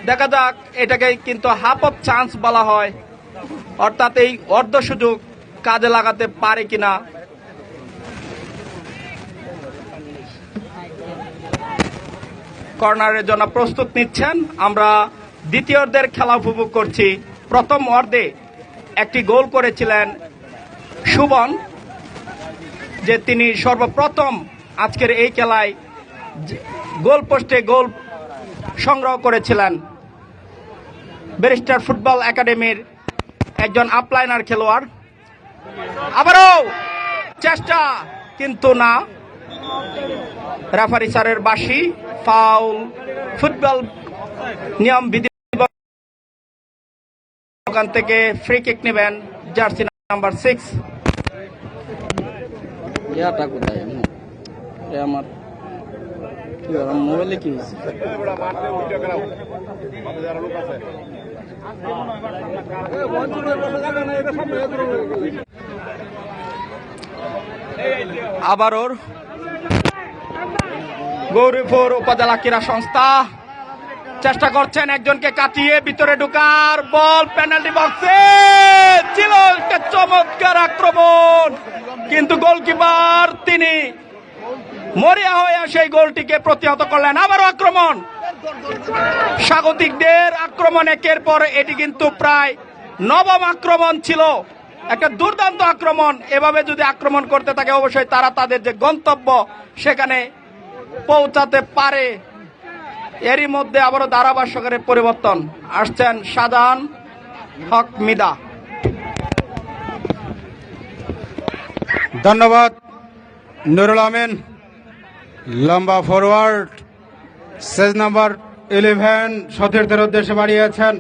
দেখা যাক, এটাকে কিন্তু হাফ অফ চান্স বলা হয়, অর্থাৎ এই অর্ধ সুযোগ কাজে লাগাতে পারে কিনা। কর্নারের জন্য প্রস্তুত নিচ্ছেন। আমরা দ্বিতীয় অর্ধের খেলা উপভোগ করছি। প্রথম অর্ধে একটি গোল করেছিলেন সুবন, যে তিনি সর্বপ্রথম আজকের এই খেলায় গোল পোস্টে গোল সংগ্রহ করেছিলেন। ব্যারিস্টার ফুটবল একাডেমির একজন আপলাইনার খেলোয়াড়। আবারও চেষ্টা, কিন্তু না, রেফারি স্যারের বাঁশি, ফাউল। ফুটবল নিয়ম বিধি ওখান থেকে ফ্রি কিক নেবেন জার্সি নাম্বার 6। ইয়াটা কোথায় আমার মোবাইলে কি হয়েছে? আবারও গৌরীপুর উপজেলা ক্রীড়া সংস্থা চেষ্টা করছেন একজনকে কাটিয়ে ভিতরে ঢুকার, বল পেনাল্টি বক্সে ছিল, একটা চমৎকার আক্রমণ, কিন্তু গোলকিপার তিনি মরিয়া হয়ে সেই গোলটিকে প্রতিহত করলেন। আবারও আক্রমণ, স্বাগতিকদের আক্রমণ একের পর, এটি কিন্তু প্রায় নবম আক্রমণ ছিল, একটা দুর্দান্ত আক্রমণ। এভাবে যদি আক্রমণ করতে থাকে অবশ্যই তারা তাদের যে গন্তব্য সেখানে পৌঁছাতে পারে। এরই মধ্যে আবারও ধারাভাষ্যকারের পরিবর্তন, আসছেন শাহজাহান হক মিদা। ধন্যবাদ নুরুল আমিন। লম্বা ফরওয়ার্ড 6 নাম্বার 11 সতীর্থের উদ্দেশ্যে বাড়িয়েছেন।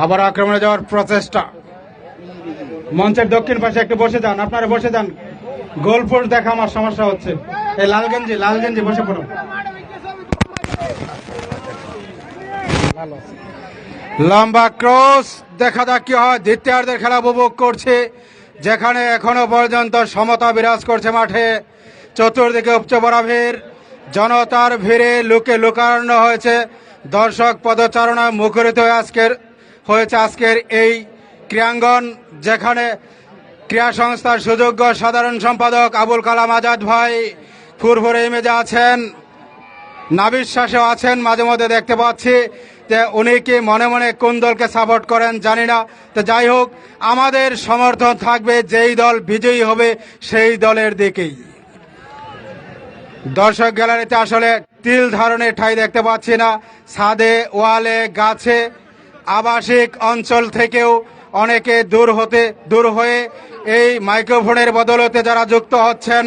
আবার আক্রমণে যাওয়ার প্রচেষ্টা। মঞ্চের দক্ষিণ পাশে একটু বসে যান, আপনারা বসে যান, গোল পোস্ট দেখা আমার সমস্যা হচ্ছে। এই লালগঞ্জি বসে পড়ো। লম্বা ক্রস, দেখা যাক কি হয়। দ্বিতীয়ার্ধের খেলা উপভোগ করছে, যেখানে এখনো পর্যন্ত সমতা বিরাজ করছে মাঠে। চতুর্দিকে উপচে জনতার ভিড়ে লুকানো হয়েছে। দর্শক পদচারণা মুখরিত হয়েছে আজকের এই ক্রীড়াঙ্গন, যেখানে ক্রীড়া সংস্থার সুযোগ্য সাধারণ সম্পাদক আবুল কালাম আজাদ ভাই ফুরফুরে ইমেজে আছেন, নাবিশ্বাসেও আছেন। মাঝে মধ্যে দেখতে পাচ্ছি যে উনি কি মনে মনে কোন দলকে সাপোর্ট করেন জানি না। তো যাই হোক, আমাদের সমর্থন থাকবে যেই দল বিজয়ী হবে সেই দলের দিকেই। দর্শক গ্যালারিতে আসলে তিল ধারণের ঠাঁই দেখতে পাচ্ছি না। ছাদে, ওয়ালে, গাছে, আবাসিক অঞ্চল থেকেও অনেকে দূর হয়ে এই মাইক্রোফোনের বদলতে যারা যুক্ত হচ্ছেন,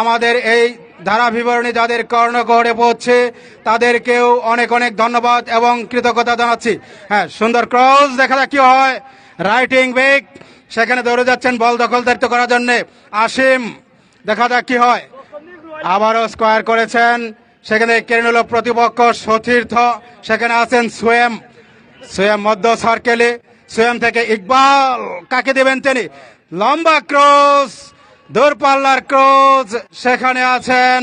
আমাদের এই ধারা বিবরণী যাদের কর্ণগহরে পৌঁছে তাদেরকেও অনেক অনেক ধন্যবাদ এবং কৃতজ্ঞতা জানাচ্ছি। হ্যাঁ, সুন্দর ক্রস, দেখা যাক কি হয়। রাইটিং ব্যাক, সেখানে দৌড়ে যাচ্ছেন বল দখলদারিত্ব করার জন্য আসিম, দেখা যাক কি হয়। আবারও স্কোয়ার করেছেন, সেখানে কেড়ে নিল প্রতিপক্ষ সতীর্থ। সেখানে আছেন সোয়েম মধ্য সার্কেলে, সোয়েম থেকে ইকবাল, কাকে দেবেন তিনি? লম্বা ক্রস, দূরপাল্লার ক্রস, সেখানে আছেন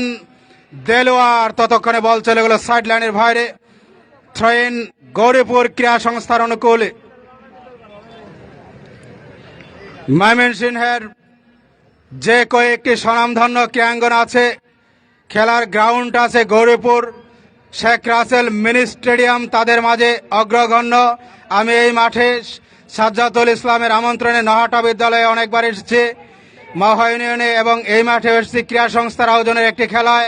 দেলোয়ার। ততক্ষণে বল চলে গেল সাইড লাইনের বাইরে। থ্রোইন গৌরীপুর ক্রীড়া সংস্থার অনুকূলে। ময়মনসিংহের যে কয়েকটি স্বনামধন্য ক্রীড়াঙ্গন আছে, খেলার গ্রাউন্ড আছে গৌরীপুর, শেখ রাসেল মিনি স্টেডিয়াম তাদের মাঝে অগ্রগণ্য। আমি এই মাঠে সাজ্জাদুল ইসলামের আমন্ত্রণে নহাটা বিদ্যালয়ে অনেকবার এসেছি, মহা ইউনিয়নে, এবং এই মাঠে এসেছি ক্রীড়া সংস্থার আয়োজনের একটি খেলায়,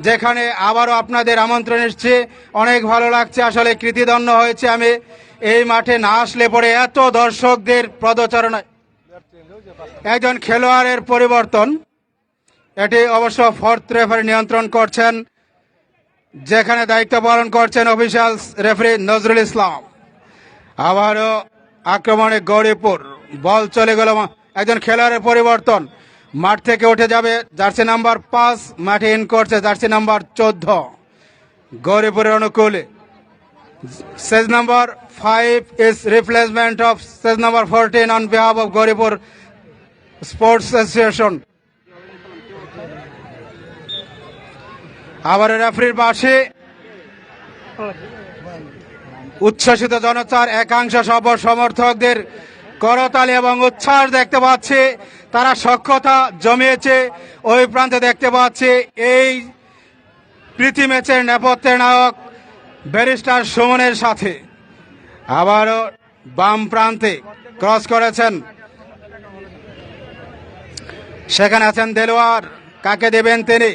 যেখানে আবারও আপনাদের আমন্ত্রণ এসেছি। অনেক ভালো লাগছে, আসলে কৃতিদন্য হয়েছে আমি এই মাঠে না আসলে পরে এত দর্শকদের পদচারণায়। একজন খেলোয়াড়ের পরিবর্তন, এটি অবশ্য ফোর্থ রেফারি নিয়ন্ত্রণ করছেন, যেখানে দায়িত্ব পালন করছেন অফিসিয়াল রেফারি নজরুল ইসলাম। আবারও আক্রমণে গৌরীপুর, বল চলে গেল, একজন খেলোয়াড়ের পরিবর্তন, মাঠ থেকে উঠে যাবে জার্সি নাম্বার 5, মাঠে ইন করছে জার্সি নাম্বার 14 গৌরীপুরের অনুকূলে। Stage number 5 is replacement of stage number 14 on behalf of Gauripur Sports Association. আবার রেফারির পাশে উচ্ছ্বসিত জনতার একাংশ সব সমর্থকদের করতালি এবং উচ্ছ্বাস দেখতে পাচ্ছে, তারা সখ্যতা জমিয়েছে। ওই প্রান্তে দেখতে পাচ্ছে এই প্রীতি ম্যাচের নেপথ্যের নায়ক ব্যারিস্টার সুমনের সাথে। আবারও বাম প্রান্তে ক্রস করেছেন, সেখানে আছেন দেলোয়ার, কাকে দেবেন তিনি,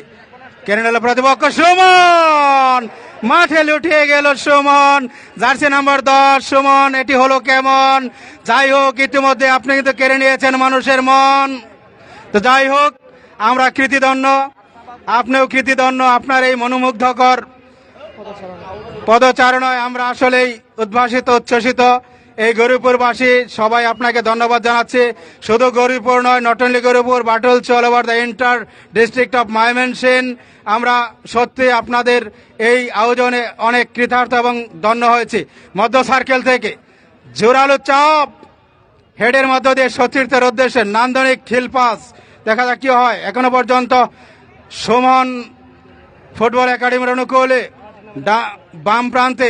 কেড়ে নিল প্রতিপক্ষ। সুমন মাঠে লুটিয়ে গেল, সুমন জার্সি নাম্বার 10 সুমন, এটি হলো কেমন? যাই হোক, ইতিমধ্যে আপনি কিন্তু কেড়ে নিয়েছেন মানুষের মন। তো যাই হোক, আমরা কৃতিদন্য, আপনিও কৃতিদন্য আপনার এই মনোমুগ্ধকর পদচারণায়। আমরা আসলেই উদ্ভাসিত, উচ্ছ্বসিত। এই গৌরীপুরবাসী সবাই আপনাকে ধন্যবাদ জানাচ্ছি। শুধু গৌরীপুর নয়, নট অনলি গৌরীপুর, বাটুলস all over the inter district of Mymensingh. আমরা সত্যি আপনাদের এই আয়োজনে অনেক কৃতার্থ এবং ধন্য হয়েছি। মধ্য সার্কেল থেকে জোরালো চাপ, হেডের মধ্য দিয়ে সতীর্থের উদ্দেশ্যে নান্দনিক খিল পাস, দেখা যাক কি হয়। এখনো পর্যন্ত সুমন ফুটবল একাডেমির অনুকূলে বাম প্রান্তে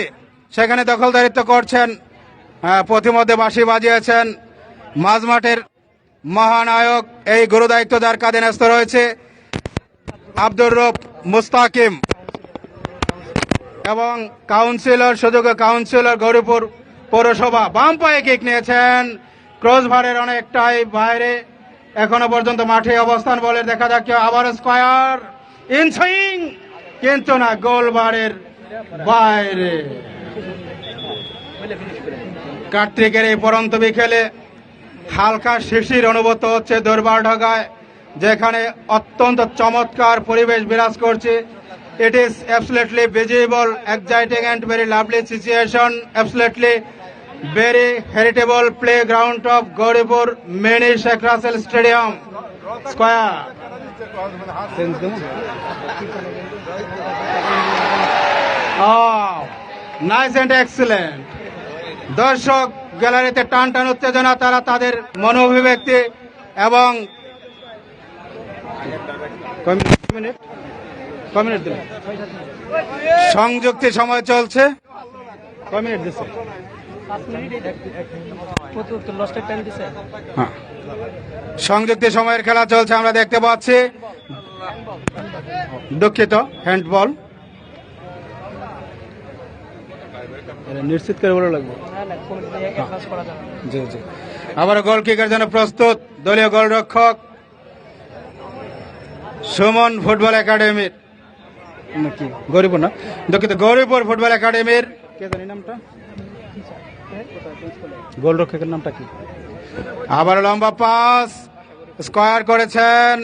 সেখানে দখলদারিত্ব করছেন, প্রতিমধ্যে বাঁশি বাজিয়েছেন মাঝমাঠের মহানায়ক, এই গুরুদায়িত্ব যার কাঁধে ন্যস্ত রয়েছে আব্দুর রব মুস্তাকিম এবং কাউন্সিলর, সুযোগ্য কাউন্সিলর গৌরীপুর পৌরসভা। বাম পায়ে কিক নিয়েছেন, ক্রসবারের অনেকটাই বাইরে, এখনো পর্যন্ত মাঠে অবস্থান বলে। দেখা যাক আবার স্কয়ার ইনসুইং, কিন্তু না, গোলবারের বাইরে। কার্তিকের এই পরন্ত বিকেলে হালকা শিশির অনুভূত হচ্ছে দরবারঢাকায়, যেখানে অত্যন্ত চমৎকার পরিবেশ বিরাজ করছে। It is absolutely visible, exciting and very lovely situation, absolutely very heritable play ground of Gouripur mini Sheikh Russel stadium square. Nice and excellent. দর্শক গ্যালারিতে টান টান উত্তেজনা, তারা তাদের মনোভিব্যক্তি এবং সংযুক্তি সময় চলছে। সংযুক্তি সময়ের খেলা চলছে, আমরা দেখতে পাচ্ছি। দুঃখিত, হ্যান্ডবল নিশ্চিত করে বলে লাগবে। জি জি। আবার গোল কিকের জন্য প্রস্তুত দলীয় গোলরক্ষক সুমন ফুটবল একাডেমির, নাকি গৌরীপুর না, দুঃখিত, গৌরীপুর ফুটবল একাডেমির। কে জানি নামটা, গোলরক্ষকের নামটা কি? আবার লম্বা পাস, স্কয়ার করেছেন।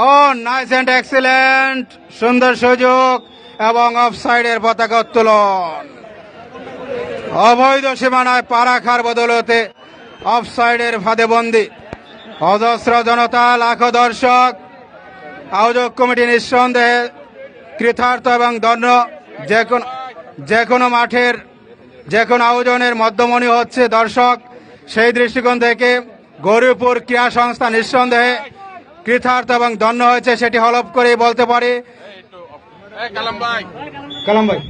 ও নাইস অ্যান্ড এক্সিলেন্ট, সুন্দর সুযোগ এবং অফসাইডের পতাকা উত্তোলন। অবৈধ সীমানায় পা রাখার বদলতে অফসাইডের ফাঁদে বন্দী অজস্র জনতা, লাখো দর্শক। আয়োজক কমিটি নিঃসন্দেহে কৃতার্থ এবং ধন্য। যে কোনো মাঠের যে কোনো আয়োজনের মধ্যমণি হচ্ছে দর্শক। সেই দৃষ্টিকোণ থেকে গৌরীপুর ক্রীড়া সংস্থা নিঃসন্দেহে কৃতার্থ এবং ধন্য হয়েছে, সেটি হলফ করেই বলতে পারি। কালাম ভাই,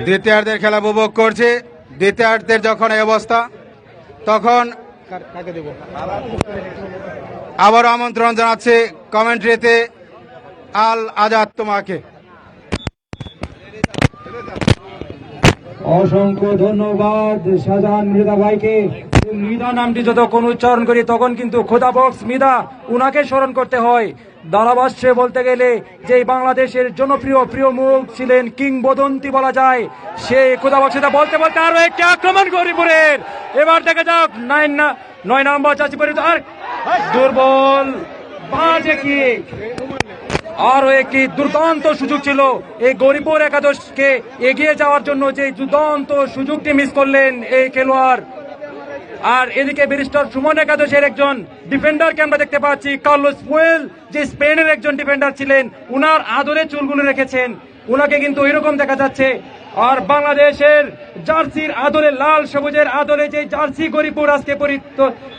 দ্বিতীয়ার্ধের খেলা উপভোগ করছে। দ্বিতীয়ার্ধের যখন এই অবস্থা, তখন কাকে দেব? আবার আমন্ত্রণ জানাচ্ছি কমেন্ট্রিতে আল আজাদ তোমাকে। অসংখ্য ধন্যবাদ শাহজাহান মৃধা ভাইকে। মৃধা নামটি যতক্ষণ উচ্চারণ করি তখন কিন্তু খোদা বক্স মৃধা উনাকে স্মরণ করতে হয়। ধারাভাষ্যে বলতে গেলে যে বাংলাদেশের জনপ্রিয় প্রিয় মুখ ছিলেন, কিংবদন্তি বলা যায়, সেই খোদা বক্সটা বলতে বলতে আরো একটি আক্রমণ গৌরীপুরের। এবার দেখা যাক 9 নম্বর চাচিপরিত আর দুর্বল বাজে কিক। আরো একটি দুর্দান্ত সুযোগ ছিল এই গরিপুর একাদশকে এগিয়ে যাওয়ার জন্য, যে দুর্দান্ত সুযোগটি মিস করলেন এই খেলোয়াড়। আর এদিকে ব্যারিস্টার সুমন একাদশের একজন ডিফেন্ডারকে আমরা দেখতে পাচ্ছি, কার্লোস পুয়েল, যে স্পেনের একজন ডিফেন্ডার ছিলেন, উনার আদরে চুলগুলো রেখেছেন, উনাকে কিন্তু এরকম দেখা যাচ্ছে। আর বাংলাদেশের জার্সির আদরে, লাল সবুজের আদরে যে জার্সি গরিপুর আজকে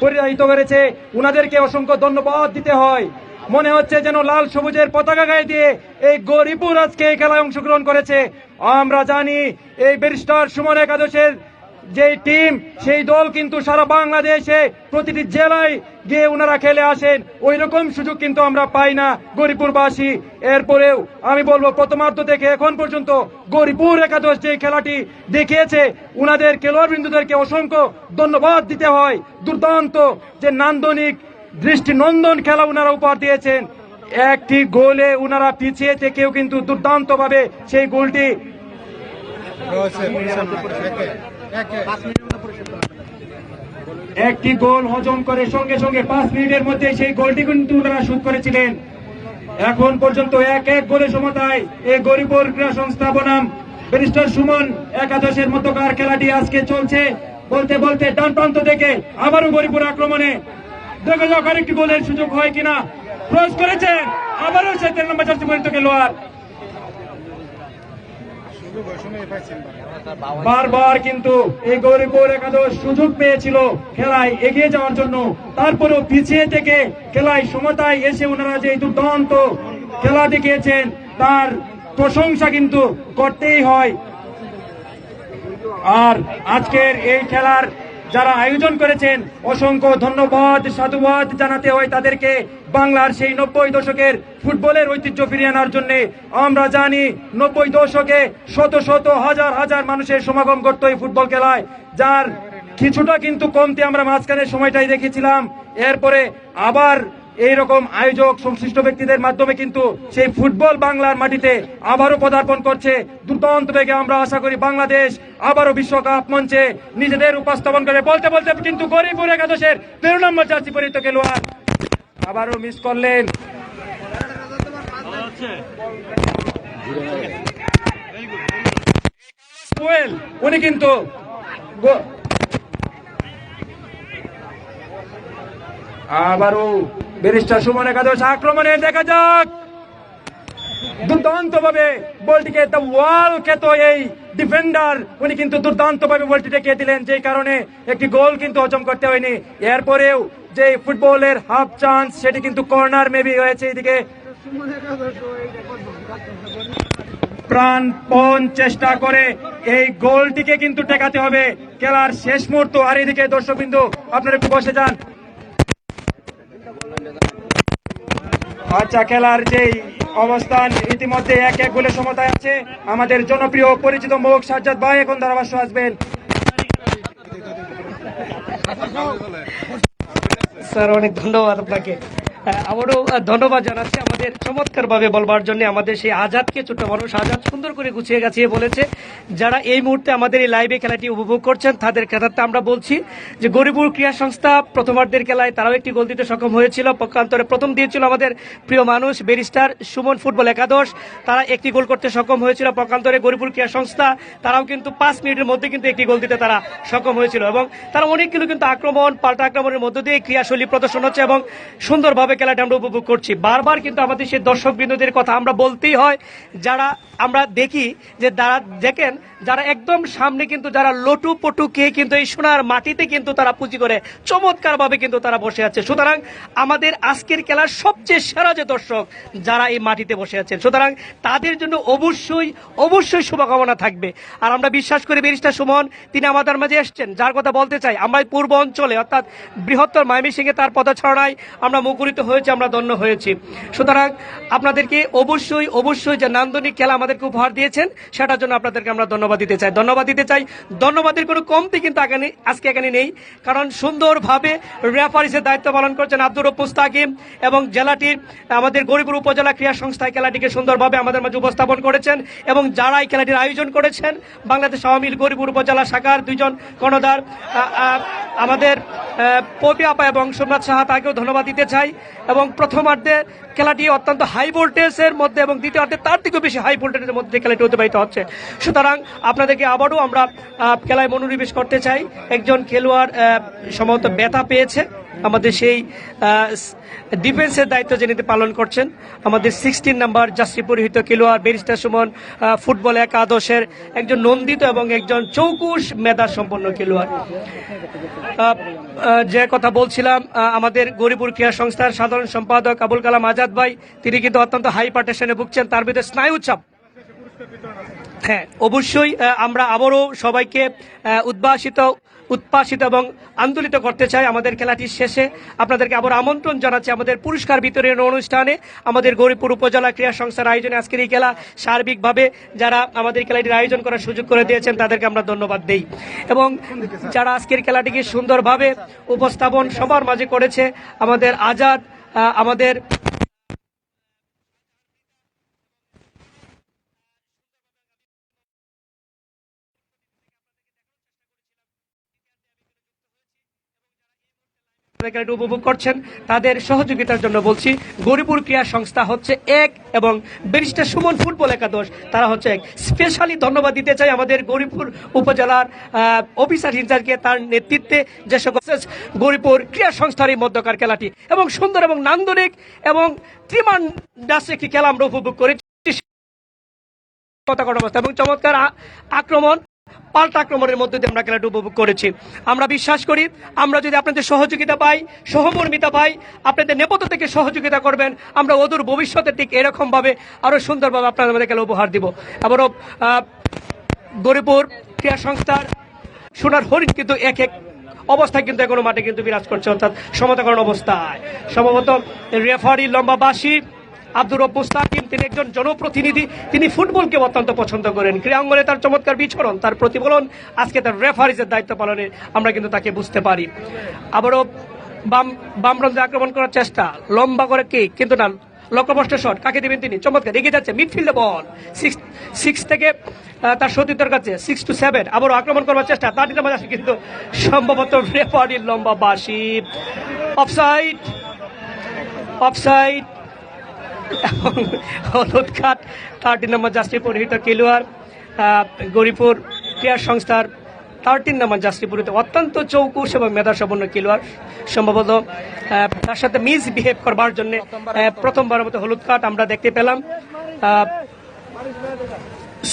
পরিধানিত করেছে, উনাদেরকে অসংখ্য ধন্যবাদ দিতে হয়। মনে হচ্ছে যেন লাল সবুজের পতাকা গায়ে দিয়ে এই গরিপুর আজকে এই খেলায় অংশগ্রহণ করেছে। আমরা জানি এই ব্যারিস্টার সুমন একাদশের যে টিম, সেই দল কিন্তু সারা বাংলাদেশে প্রতিটি জেলায় গিয়ে ওনারা খেলে আসেন, ওই রকম সুযোগ কিন্তু আমরা পাই না গরিপুরবাসী। এরপরেও আমি বলবো, প্রথমার্ধ থেকে এখন পর্যন্ত গরিপুর একাদশ যে খেলাটি দেখিয়েছে, উনাদের খেলোয়াড়বৃন্দদেরকে অসংখ্য ধন্যবাদ দিতে হয়। দুর্দান্ত যে নান্দনিক দৃষ্টিনন্দন খেলা উনারা উপহার দিয়েছেন। একটি গোলে উনারা পিছিয়ে থেকেও কিন্তু দুর্দান্ত ভাবে সেই গোলটি একটি গোল হজম করে সঙ্গে সঙ্গে 5 মিনিটের মধ্যে সেই গোলটি কিন্তু ওনারা শুট করেছিলেন। এখন পর্যন্ত 1-1 গোলে সমতায় এই গরিপুর ক্রীড়া সংস্থা বনাম ব্যারিস্টার সুমন একাদশের মধ্যকার খেলাটি আজকে চলছে। বলতে বলতে ডান প্রান্ত থেকে আবারও গরিপুর আক্রমণে, দেখা যাক আরেকটি গোলের সুযোগ হয় কিনা। ক্রস করেছেন আবারও 7 নম্বর জার্সি পরিহিত খেলোয়াড়। বারবার কিন্তু এই গরিপুর একাদশ সুযোগ পেয়েছিল খেলায় এগিয়ে যাওয়ার জন্য, তারপরেও পিছিয়ে থেকে খেলায় সমতায় এসে ওনারা যে দুর্দান্ত খেলা দেখিয়েছেন, তার প্রশংসা কিন্তু করতেই হয়। আর আজকের এই খেলার যারা আয়োজন করেছেন, অসংখ্য ধন্যবাদ, সাধুবাদ জানাতে হয় তাদেরকে। বাংলার সেই 90 দশকের ফুটবলের ঐতিহ্য ফিরিয়ে আনার জন্য আমরা জানি 90 দশকে শত শত হাজার হাজার মানুষের সমাগম করতো এই ফুটবল খেলায়, যার কিছুটা কিন্তু কমতে আমরা মাঝখানের সময়টাই দেখেছিলাম। এরপরে আবার এইরকম আয়োজক সংশ্লিষ্ট ব্যক্তিদের মাধ্যমে কিন্তু সেই ফুটবল বাংলার মাটিতে আবারও পদার্পণ করছে দুর্দান্ত বেগে। আমরা আশা করি বাংলাদেশ আবারও বিশ্বকাপ মঞ্চে নিজেদের উপস্থাপন করে। বলতে বলতে কিন্তু গরিপুর একাদশের 13 নম্বর জার্সি পরিহিত খেলোয়াড় আবারও মিস করলেন। উনি কিন্তু আবারও ব্যারিস্টার সুমন একাদশ আক্রমণে, দেখা যাক দুর্দান্ত ভাবে বলটিকে দ্য ওয়াল খ্যাত এই ডিফেন্ডার, উনি কিন্তু দুর্দান্ত ভাবে বলটি টেকিয়ে দিলেন, যে কারণে একটি গোল কিন্তু হজম করতে হয়নি। এরপরেও যে ফুটবলের হাফ চান্স, সেটি কিন্তু কর্নার মেবি হয়েছে। এদিকে প্রাণপণ চেষ্টা করে এই গোলটিকে কিন্তু টেকাতে হবে খেলার শেষ মুহূর্ত। আর এদিকে দর্শকবৃন্দ, আপনারা একটু বসে যান। আচ্ছা, খেলার যেই অবস্থান ইতিমধ্যে 1-1 গোলে সমতায় আছে। আমাদের জনপ্রিয় পরিচিত মুখ সাজ্জাদ ভাই এখন ধারাভাষ্য আসবেন। স্যার, অনেক ধন্যবাদ আপনাকে। আমারও ধন্যবাদ জানাচ্ছি আমাদের চমৎকার ভাবে বলবার জন্য। আমাদের সেই আজাদকে, ছোট্ট মানুষ আজাদ সুন্দর করে গুছিয়ে গাছিয়ে বলেছে। যারা এই মুহূর্তে আমাদের এই লাইভে খেলাটি উপভোগ করছেন, তাদের ক্ষেত্রে আমরা বলছি যে গরিপুর ক্রীড়া সংস্থা প্রথমার্ধের খেলায় তারাও একটি গোল দিতে সক্ষম হয়েছিল। পক্ষান্তরে প্রথম দিয়েছিল আমাদের প্রিয় মানুষ ব্যারিস্টার সুমন ফুটবল একাদশ, তারা একটি গোল করতে সক্ষম হয়েছিল। পক্ষান্তরে গরিপুর ক্রীড়া সংস্থা তারাও কিন্তু 5 মিনিটের মধ্যে কিন্তু একটি গোল দিতে তারা সক্ষম হয়েছিল, এবং তারা অনেকগুলো কিন্তু আক্রমণ, পাল্টা আক্রমণের মধ্য দিয়ে ক্রীড়াশৈলী প্রদর্শন হচ্ছে এবং সুন্দরভাবে খেলাটা আমরা উপভোগ করছি। বারবার কিন্তু আমাদের সেই দর্শকবৃন্দদের কথা আমরা বলতেই হয়, যারা আমরা দেখি যে তারা দেখেন, যারা একদম সামনে কিন্তু যারা লটু পটু কে কিন্তু এই সোনার মাটিতে কিন্তু তারা পুঁজি করে চমৎকার ভাবে কিন্তু তারা বসে আছে। সুতরাং আমাদের আজকের খেলার সবচেয়ে সেরা যে দর্শক যারা এই মাটিতে বসে আছেন, সুতরাং তাদের জন্য অবশ্যই অবশ্যই শুভকামনা থাকবে। আর আমরা বিশ্বাস করি ব্যারিস্টার সুমন তিনি আমাদের মাঝে এসছেন, যার কথা বলতে চাই আমরা পূর্ব অঞ্চলে অর্থাৎ বৃহত্তর ময়মনসিংহে তার পদচারণায় আমরা মুখরিত হয়েছি, আমরা ধন্য হয়েছি। সুতরাং আপনাদেরকে অবশ্যই অবশ্যই যে নান্দনিক খেলা আমাদেরকে উপহার দিয়েছেন, সেটার জন্য আপনাদেরকে আমরা ধন্যবাদ দিতে চাই। ধন্যবাদের কোনো কমতি কিন্তু আজকে এখানে নেই, কারণ সুন্দরভাবে রেফারিসের দায়িত্ব পালন করছেন আব্দুর রব মুস্তাকিম, এবং জেলাটির আমাদের গরিপুর উপজেলা ক্রীড়া সংস্থায় খেলাটিকে সুন্দরভাবে আমাদের মাঝে উপস্থাপন করেছেন, এবং যারা এই খেলাটির আয়োজন করেছেন বাংলাদেশ আওয়ামী লীগ গরিপুর উপজেলা শাখার 2 জন কর্ণধার আমাদের পপি আপা এবং সোমনাথ সাহা, তাকেও ধন্যবাদ দিতে চাই। এবং প্রথমার্ধে খেলাটি অত্যন্ত হাই ভোল্টেজের মধ্যে এবং দ্বিতীয়ার্ধে তার থেকেও বেশি হাই ভোল্টেজের মধ্যে খেলাটি অতিবাহিত হচ্ছে। সুতরাং আপনাদেরকে আবারও আমরা খেলায় মনোনিবেশ করতে চাই। একজন খেলোয়াড় সম্ভবত ব্যথা পেয়েছে, আমাদের সেই ডিফেন্সের দায়িত্ব যিনি পালন করছেন আমাদের 16 নাম্বার জার্সি পরিহিত খেলোয়াড় ব্যারিস্টার সুমন, ফুটবল একাদশের একজন নন্দিত এবং একজন চৌকুশ মেধা সম্পন্ন খেলোয়াড়। যে কথা বলছিলাম, আমাদের গরিপুর ক্রীড়া সংস্থার সাধারণ সম্পাদক আবুল কালাম আজাদ ভাই, তিনি কিন্তু অত্যন্ত হাইপারটেনশনে ভুগছেন, তার ভিতরে স্নায়ুচাপ। হ্যাঁ, অবশ্যই আমরা আবারও সবাইকে উদ্ভাসিত এবং আন্দোলিত করতে চাই। আমাদের খেলাটির শেষে আপনাদেরকে আবার আমন্ত্রণ জানাচ্ছি আমাদের পুরস্কার বিতরণ অনুষ্ঠানে। আমাদের গরিপুর উপজেলা ক্রীড়া সংস্থার আয়োজনে আজকের এই খেলা সার্বিকভাবে যারা আমাদের খেলাটির আয়োজন করার সুযোগ করে দিয়েছেন তাদেরকে আমরা ধন্যবাদ দেই, এবং যারা আজকের খেলাটিকে সুন্দরভাবে উপস্থাপন সবার মাঝে করেছে আমাদের আজাদ, আমাদের উপভোগ করছেন তাদের সহযোগিতার জন্য বলছি গরিপুর ক্রীড়া সংস্থা হচ্ছে এক এবং ব্যারিস্টার সুমন ফুটবল একাদশ তারা হচ্ছে এক। স্পেশালি ধন্যবাদ দিতে চাই আমাদের গরিপুর উপজেলার অফিসার ইনচার্জকে, তার নেতৃত্বে যে সকল গরিপুর ক্রীড়া সংস্থার এই মধ্যকার খেলাটি এবং সুন্দর এবং নান্দনিক এবং ত্রিমান্ডাস একটি খেলা আমরা উপভোগ করেছি এবং চমৎকার আক্রমণ পাল্টা আক্রমণের মধ্যে দিয়ে আমরা খেলাটি উপভোগ করেছি। আমরা বিশ্বাস করি আমরা যদি আপনাদের সহযোগিতা পাই, সহমর্মিতা পাই, আপনাদের নেপথ্য থেকে সহযোগিতা করবেন, আমরা অদূর ভবিষ্যতে ঠিক এরকম ভাবে আরো সুন্দরভাবে আপনাদের মধ্যে খেলা উপহার দিব। আবারও গরিপুর ক্রীড়া সংস্থার সোনার হরিণ কিন্তু এক অবস্থায় কিন্তু এখনো মাঠে কিন্তু বিরাজ করছে, অর্থাৎ সমতাকরণ অবস্থায়। সম্ভবত রেফারি লম্বা বাসি আব্দুর রব মুস্তাকিম, তিনি একজন জনপ্রতিনিধি, তিনি ফুটবলকে অত্যন্ত পছন্দ করেন। ক্রীড়াঙ্গনে তার চমৎকার বিচরণ, তার প্রতিফলন আজকে তার রেফারিজের দায়িত্ব পালনে আমরা কিন্তু তাকে বুঝতে পারি। আবারও বামরঞ্জে আক্রমণ করার চেষ্টা, লম্বা করে কিক, কিন্তু না, লক্ষ্যভ্রষ্ট শট, কাকে দিবেন তিনি? চমৎকার এগিয়ে যাচ্ছে মিডফিল্ডে বল, 6 থেকে তার সতীর্থের কাছে 6 to 7, আবারও আক্রমণ করবার চেষ্টা, তার দিতে মাঝে কিন্তু সম্ভবত রেফারির লম্বা বাসি, অফসাইড এবং হলুদ কার্ড 13 নম্বর জার্সি পরিহিত খেলোয়াড় গরিপুর ক্রীড়া সংস্থার 13 নম্বর জার্সি পরিহিত অত্যন্ত চৌকুশ এবং মেধাসম্পন্ন খেলোয়াড়, সম্ভবত তার সাথে মিসবিহেভ করবার জন্য প্রথমবার মতো হলুদ কার্ড আমরা দেখতে পেলাম।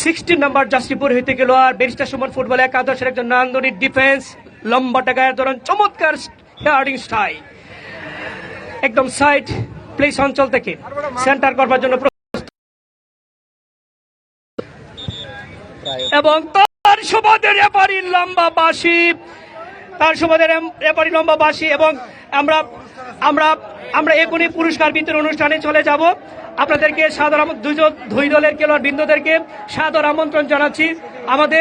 16 নম্বর জার্সি পরিহিত খেলোয়াড় ব্যারিস্টার সুমন ফুটবল একাদশের একজন নান্দনিক ডিফেন্স, লম্বাটা গায়ের ধরন, চমৎকার হেয়ারিং স্টাইল, একদম সাইড প্লেস অঞ্চল থেকে সেন্টার করবার জন্য এবং তার সুবাদে রেফারির লম্বা বাঁশি, এবং আমরা এখনই পুরস্কার বিতরণ অনুষ্ঠানে চলে যাব। আপনাদেরকে সাদর দুই দলের খেলোয়াড় বৃন্দদেরকে সাদর আমন্ত্রণ জানাচ্ছি আমাদের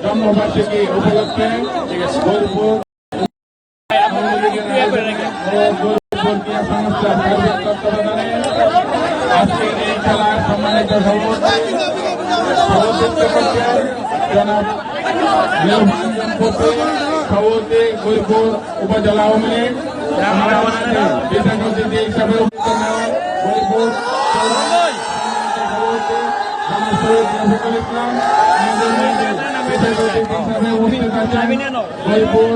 জন্মবার্ষিকী উপলক্ষে আজকের এই খেলার সম্মানিত সভাপতিত্ব করছেন জনাব সভাপতি গরিপুর উপজেলা আওয়ামী লীগ, বিশেষ অতিথি হিসাবে গরিপুর রফিকুল ইসলাম, বিশেষ অতিথি হিসাবে উপস্থিত আছেন গরিপুর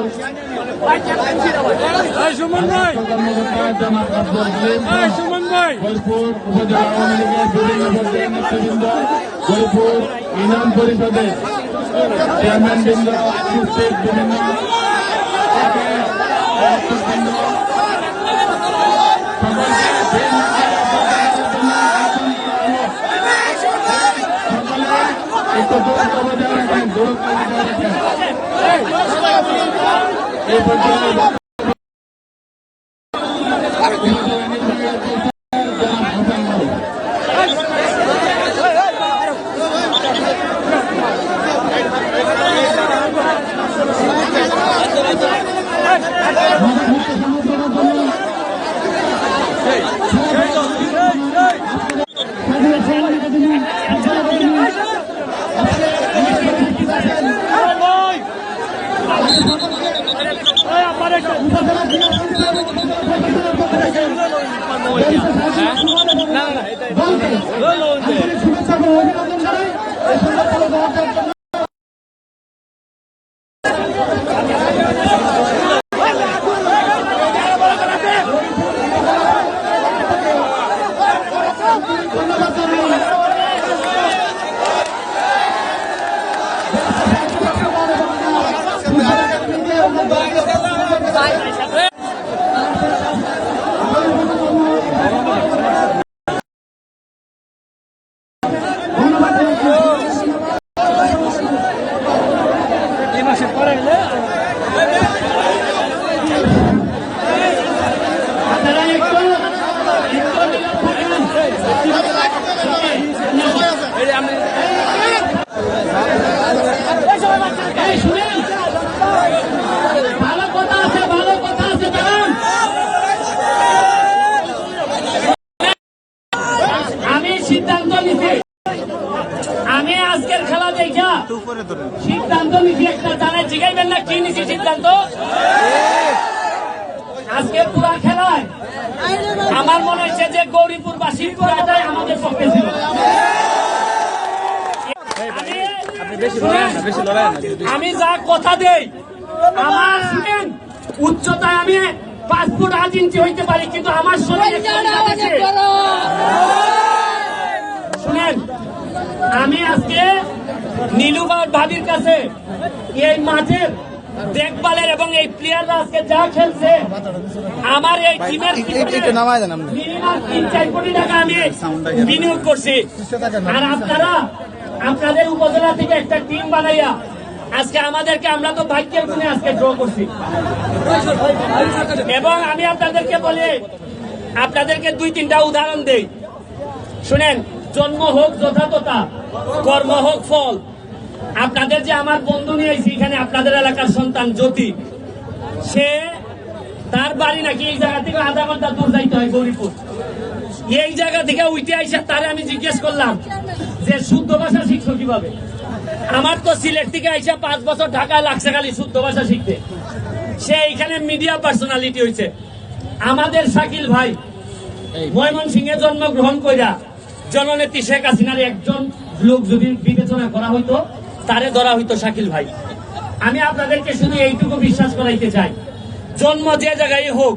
গরিপুর উপজেলা আওয়ামী লীগের বিভিন্ন পর্যায়ের নেতৃবৃন্দ, গরিপুর ইউনিয়ন পরিষদের চেয়ারম্যান বৃন্দ, বিভিন্ন সকলকে এই পর্যায়ে আমি আজকের খেলা দেখা সিদ্ধান্ত নিছি একটা জানাই জিগাইবেন না কি নিছি সিদ্ধান্ত আজকে পুরা খেলায় আমার মনে হচ্ছে যে গৌরীপুর বাসীর পুরাটাই আমাদের পক্ষে ছিল আমি যা কথা দেই আমার শুনেন উচ্চতায় আমি 5 ফুট 8 ইঞ্চি হইতে পারি কিন্তু আমার শরীরে শুনেন আমি আজকে নীলুবার ভাবির কাছে এই মাঠের দেখভালের এবং এই প্লেয়াররা আজকে যা খেলছে আমার এই টিমের মিনিমাম 3-4 কোটি টাকা আমি বিনিয়োগ করছি আর আপনারা আপনাদের উপজেলা থেকে একটা টিম বানাইয়া আজকে আমাদেরকে আমরা তো ভাগ্যের গুণে আজকে ড্র করছি এবং আমি আপনাদেরকে বলি আপনাদেরকে 2-3টা উদাহরণ দেই শুনেন জন্ম হোক যথাযথতা কর্ম হোক ফল আপনাদের যে আমার বন্ধু নিয়ে এসেছি এখানে আপনাদের এলাকার সন্তান জ্যোতি সে তার বাড়ি নাকি এই জায়গা থেকে আধা ঘন্টা দূর যাইতে হয় গৌরীপুর এই জায়গা থেকে উঠে আইসা তারে আমি জিজ্ঞেস করলাম যে শুদ্ধ ভাষা শিখছো কিভাবে আমার তো সিলেট থেকে আইসা 5 বছর ঢাকায় লাগছে খালি শুদ্ধ ভাষা শিখতে সে এখানে মিডিয়া পার্সোনালিটি হয়েছে আমাদের শাকিল ভাই ময়মনসিংহে জন্মগ্রহণ কইরা জননেত্রী শেখ হাসিনার একজন লোক যদি বিবেচনা করা হইতো তারে ধরা হইতো শাকিল ভাই আমি আপনাদেরকে শুধু এইটুকু বিশ্বাস করাইতে চাই জন্ম যে জায়গায় হোক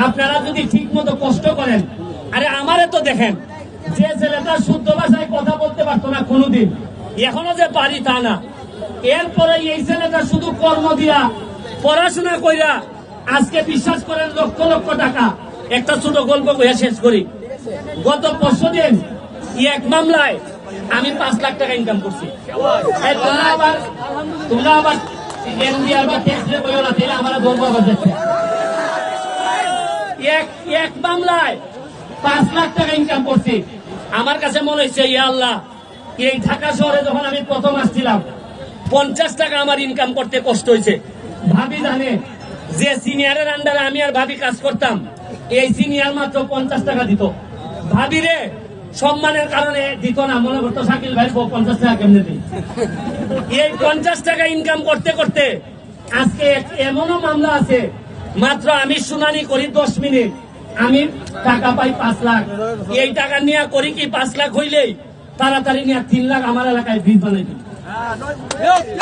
আপনারা যদি ঠিক মতো কষ্ট করেন আরে আমারে তো দেখেন যে ছেলেটা শুদ্ধ ভাষায় কথা বলতে পারতো না কোনোদিন এখনো যে পারি তা না এরপরে এই ছেলেটা শুধু কর্ম দিয়া পড়াশোনা কইরা আজকে বিশ্বাস করেন লক্ষ লক্ষ টাকা একটা ছোট গল্প কইয়া শেষ করি গত 5 দিন এক মামলায় আমি 5 লাখ টাকা ইনকাম করছি তোমরা আবার এক মামলায় 5 লাখ টাকা ইনকাম করছি আমার কাছে মনে হচ্ছে ইয়া আল্লাহ এই ঢাকা শহরে যখন আমি প্রথম আসছিলাম 50 টাকা আমার ইনকাম করতে কষ্ট হয়েছে ভাবি জানে যে সিনিয়রের আন্ডারে আমি আর ভাবি কাজ করতাম এই সিনিয়র মাত্র 50 টাকা দিত ভাবি রে সম্মানের কারণে দিত না মনে করতো শাকিল ভাই 50 টাকা কেমনে দিই এই 50 টাকা ইনকাম করতে করতে আজকে এমনও মামলা আছে মাত্র আমি শুনানি করি 10 মিনিট আমি টাকা পাই 5 লাখ এই টাকা নিয়ে করি কি 5 লাখ হইলেই তাড়াতাড়ি নিয়ে 3 লাখ আমার এলাকায় ব্রিজ বানাই দিই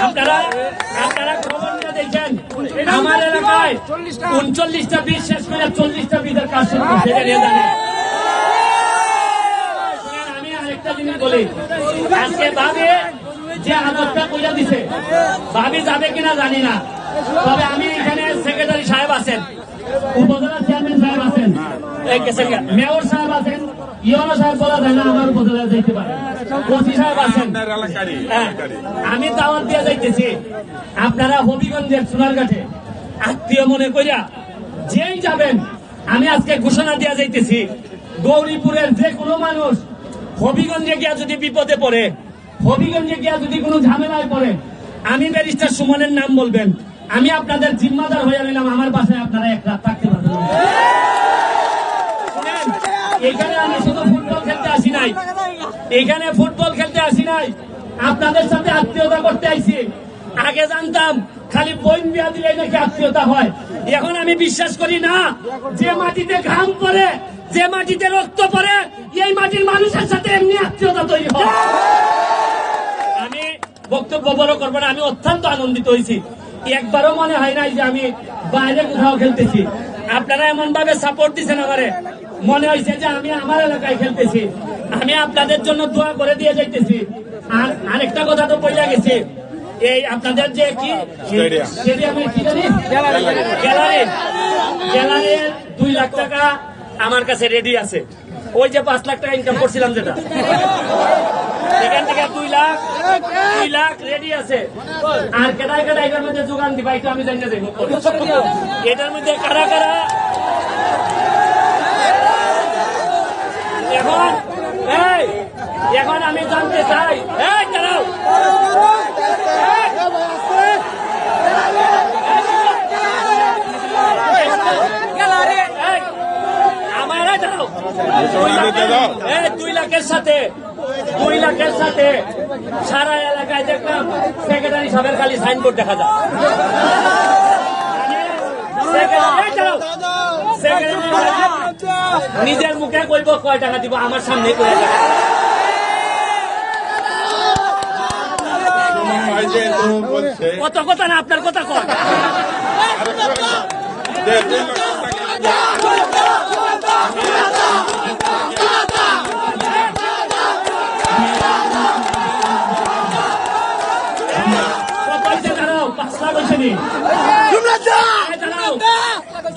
আপনারা খবর নিয়ে দেখেন আমার এলাকায় 39টা ব্রিজ শেষ করে 40টা ব্রিজের কাজ শুরু করছে আমি আরেকটা জিনিস বলি আজকে ভাবে যে আদরটা কইরা দিছে ভাবি যাবে কিনা জানি না তবে আমি এখানে সেক্রেটারি সাহেব আছেন উপজেলা চেয়ারম্যান সাহেব আছেন মেয়র সাহেব আছেন ইউনো সাহেব বলা যায় না আমার উপজেলা যাইতে পারে, ওসি সাহেব আছেন। হ্যাঁ, আমি দাওয়াত দিয়ে যাইতেছি, আপনারা হবিগঞ্জের সোনারঘাটে আত্মীয় মনে কইরা যেই যাবেন, আমি আজকে ঘোষণা দিয়ে যাইতেছি, গৌরীপুরের যে কোনো মানুষ হবিগঞ্জে গিয়া যদি বিপদে পড়ে, হবিগঞ্জে গিয়া যদি কোনো ঝামেলায় পড়ে, আমি ব্যারিস্টার সুমনের নাম বলবেন, আমি আপনাদের জিম্মাদার হয়ে নিলাম, আমার বাসায় আপনারা এক রাত থাকতে পারবেন। এখানে আমি শুধু ফুটবল খেলতে আসি নাই, এখানে ফুটবল খেলতে আসি নাই, আপনাদের সাথে আত্মীয়তা করতে আইছি। আগে জানতাম খালি বইন বিয়া দিলে নাকি আত্মীয়তা হয়, এখন আমি বিশ্বাস করি না। যে মাটিতে ঘাম পড়ে, যে মাটিতে রক্ত পড়ে, এই মাটির মানুষের সাথে এমনি আত্মীয়তা তৈরি হয়। আমি বক্তব্য বড় করবো না, আমি অত্যন্ত আনন্দিত হয়েছি। একবারও মনে হয় নাই যে আমি বাইরে কোথাও খেলতেছি। আপনারা এমন ভাবে সাপোর্ট দিচ্ছেন আমারে, মনে হয়েছে যে আমি আমার এলাকায় খেলতেছি। আমি আপনাদের জন্য দোয়া করে দিয়ে যাইতেছি। আর আরেকটা কথা তো বইলা গেছে, এই আপনাদের যে কি স্টেডিয়ামের কি জানি গ্যালারির 2 লাখ টাকা আমার কাছে রেডি আছে। ওই যে 5 লাখ টাকা ইনকাম করছিলাম, যেটা এখান থেকে 2 লাখ রেডি আছে। আর কেটাই কেটাই এটার মধ্যে যোগান দিবা, এটা আমি জানি না দেবো। এটার মধ্যে কারা কারা এখন আমি জানতে চাই, দাঁড়াও, আমার দাঁড়াও, 2 লাখের সাথে সারা এলাকায় দেখলাম সেক্রেটারি সাহেবের খালি সাইনবোর্ড দেখা যায়। নিজের মুখে কইব কয় টাকা দিব, আমার সামনে কয়ে কত কথা না, আপনার কথা কয়।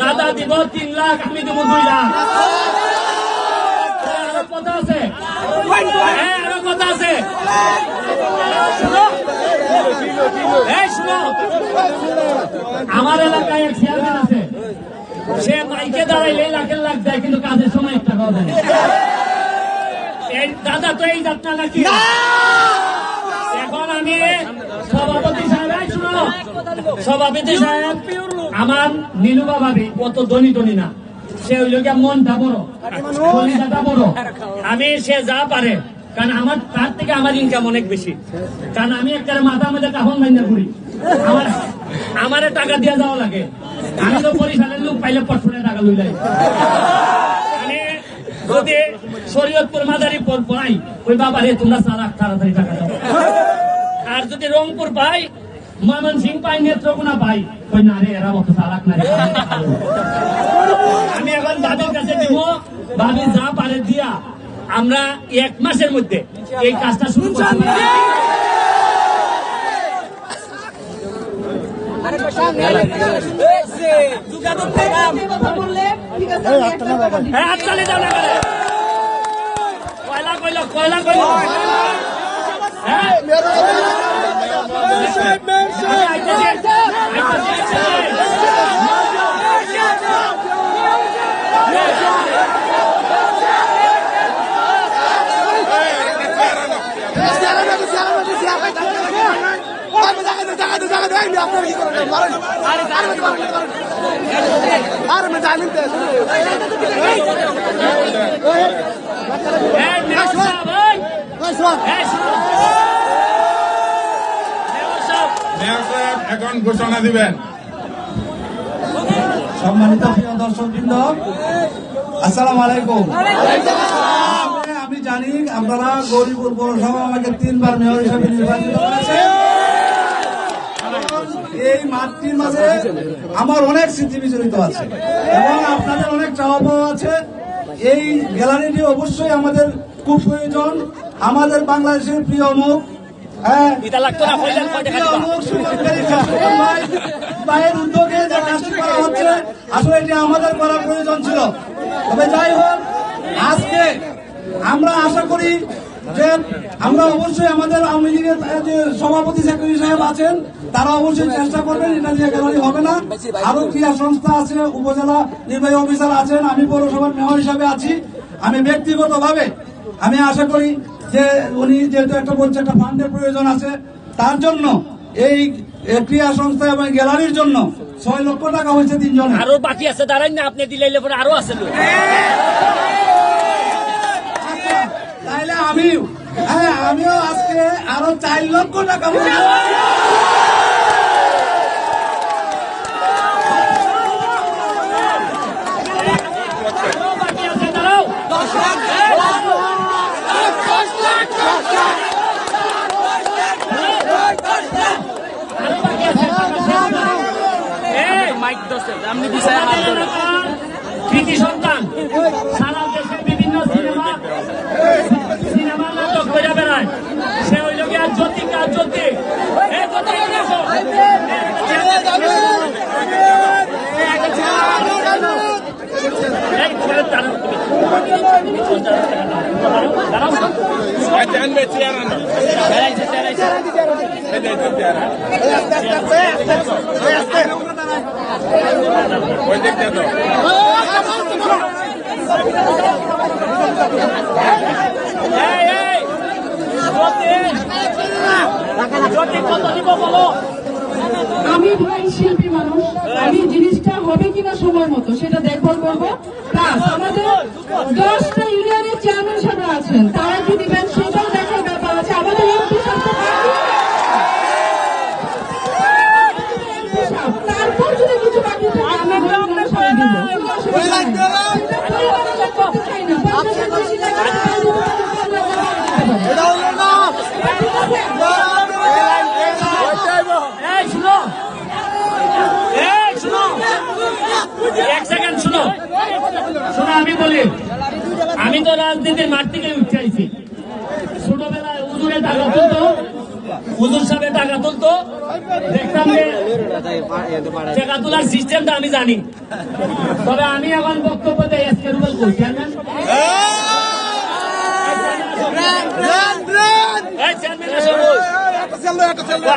দাদা দিব 3 লাখ, আমি দেবো 2 লাখ। কথা আছে, আরো কথা আছে। শুনো, আমার এলাকায় এক চেয়ারম্যান আছে, সে মাইকে দাঁড়াইলে লাখের লাখ দেয়, কিন্তু কাজের সময় 1 টাকাও দেয়। দাদা তো এই যাত্রা নাকি? এখন আমি সভাপতি সাহেব, শুনো, সভাপতি সাহেব আমার নীলুবা ভাবি অত ধনী না, সে ওই লোক মনটা বড়, কলিজাটা বড়। আমি সে যা পারে, কারণ আমার তার থেকে আমার ইনকাম অনেক বেশি, কারণ আমি একটা মাথা মধ্যে কাফন বাইন্দা ঘুরি, আমার টাকা দিয়ে যাওয়া লাগে। আমি তো পরিশালের লোক পাইলে পটফুটে টাকা লই যাই। আমি যদি শরীয়তপুর মাদারী পাই, ওই বাবা রে তোমরা তাড়াতাড়ি টাকা দাও। আর যদি রংপুর পাই, ময়মনসিং পাই, নেত্রকোনা পাই, ওই না রে এরা মতো চালাক না রে। আমি এখন বাবির কাছে দিব, বাবি যা পারে দিয়া আমরা 1 মাসের মধ্যে এই কাজটা শুরু করতে পারি। কয়লা এখন ঘোষণা দিবেন। সম্মানিত প্রিয় দর্শকবৃন্দ, আসসালামু আলাইকুম। আমি জানি আপনারা গৌরীপুর পৌরসভা আমাকে 3 বার মেয়র হিসেবে নির্বাচিত করেছেন। এই মাঠটির মাঝে আমার অনেক স্মৃতি বিজড়িত আছে এবং আপনাদের অনেক চাওয়া পাওয়া আছে। এই গ্যালারিটি অবশ্যই আমাদের খুব প্রয়োজন। আমাদের বাংলাদেশের প্রিয় মুখ, ভাইয়ের উদ্যোগে যে কাজটি করা হচ্ছে, আসলে এটি আমাদের করার প্রয়োজন ছিল। তবে যাই হোক, আজকে আমরা আশা করি যে আমরা অবশ্যই আমাদের আওয়ামী লীগের যে সভাপতি সেক্রেটারি সাহেব আছেন তারা অবশ্যই চেষ্টা করবেন, এটা দিয়ে গ্যালারি হবে না। আরো ক্রীড়া সংস্থা আছে, উপজেলা নির্বাহী অফিসার আছেন, আমি পৌরসভার মেয়র হিসাবে আছি। আমি ব্যক্তিগতভাবে আমি আশা করি যে উনি যেহেতু একটা বলছে একটা ফান্ডের প্রয়োজন আছে, তার জন্য এই ক্রীড়া সংস্থা এবং গ্যালারির জন্য 6 লক্ষ টাকা হয়েছে 3 জনের। আরো বাকি আছে, দাঁড়াই না আপনি দিলাইলে পরে আরো আছে লোক। তাইলে আমিও আজকে আরো 4 লক্ষ টাকা বাকি আছে, দাঁড়াও। কৃতি সন্তান সারা দেশের বিভিন্ন সিনেমা নাটক করে বেড়ায়, সে হইল গিয়া জ্যোতিকা জ্যোতি। আমি ভাই শিল্পী মানুষ, আমি জিনিসটা হবে কিনা সময় মতো সেটা দেখভাল করবো। প্লাস আমাদের 10টা ইউনিয়নের চেয়ারম্যান সাহেব আছেন, তারা কি দিবেন সেটাও দেখার ব্যাপার আছে। আমাদের এমপি তারপর যদি কিছু বাকি থাকে আমরা দিব। এক সেকেন্ড শুনো, আমি বলি, আমি তো রাজনীতির মাঠ থেকে উঠে আইছি। ছোটবেলায় হুজুরে টাকা তুলতো, হুজুর সাহেব টাকা তুলতো, দেখতাম যে টাকা তোলার সিস্টেমটা আমি জানি। তবে আমি এখন বক্তব্য দেই এসকে রুবেল কই চেয়ারম্যান,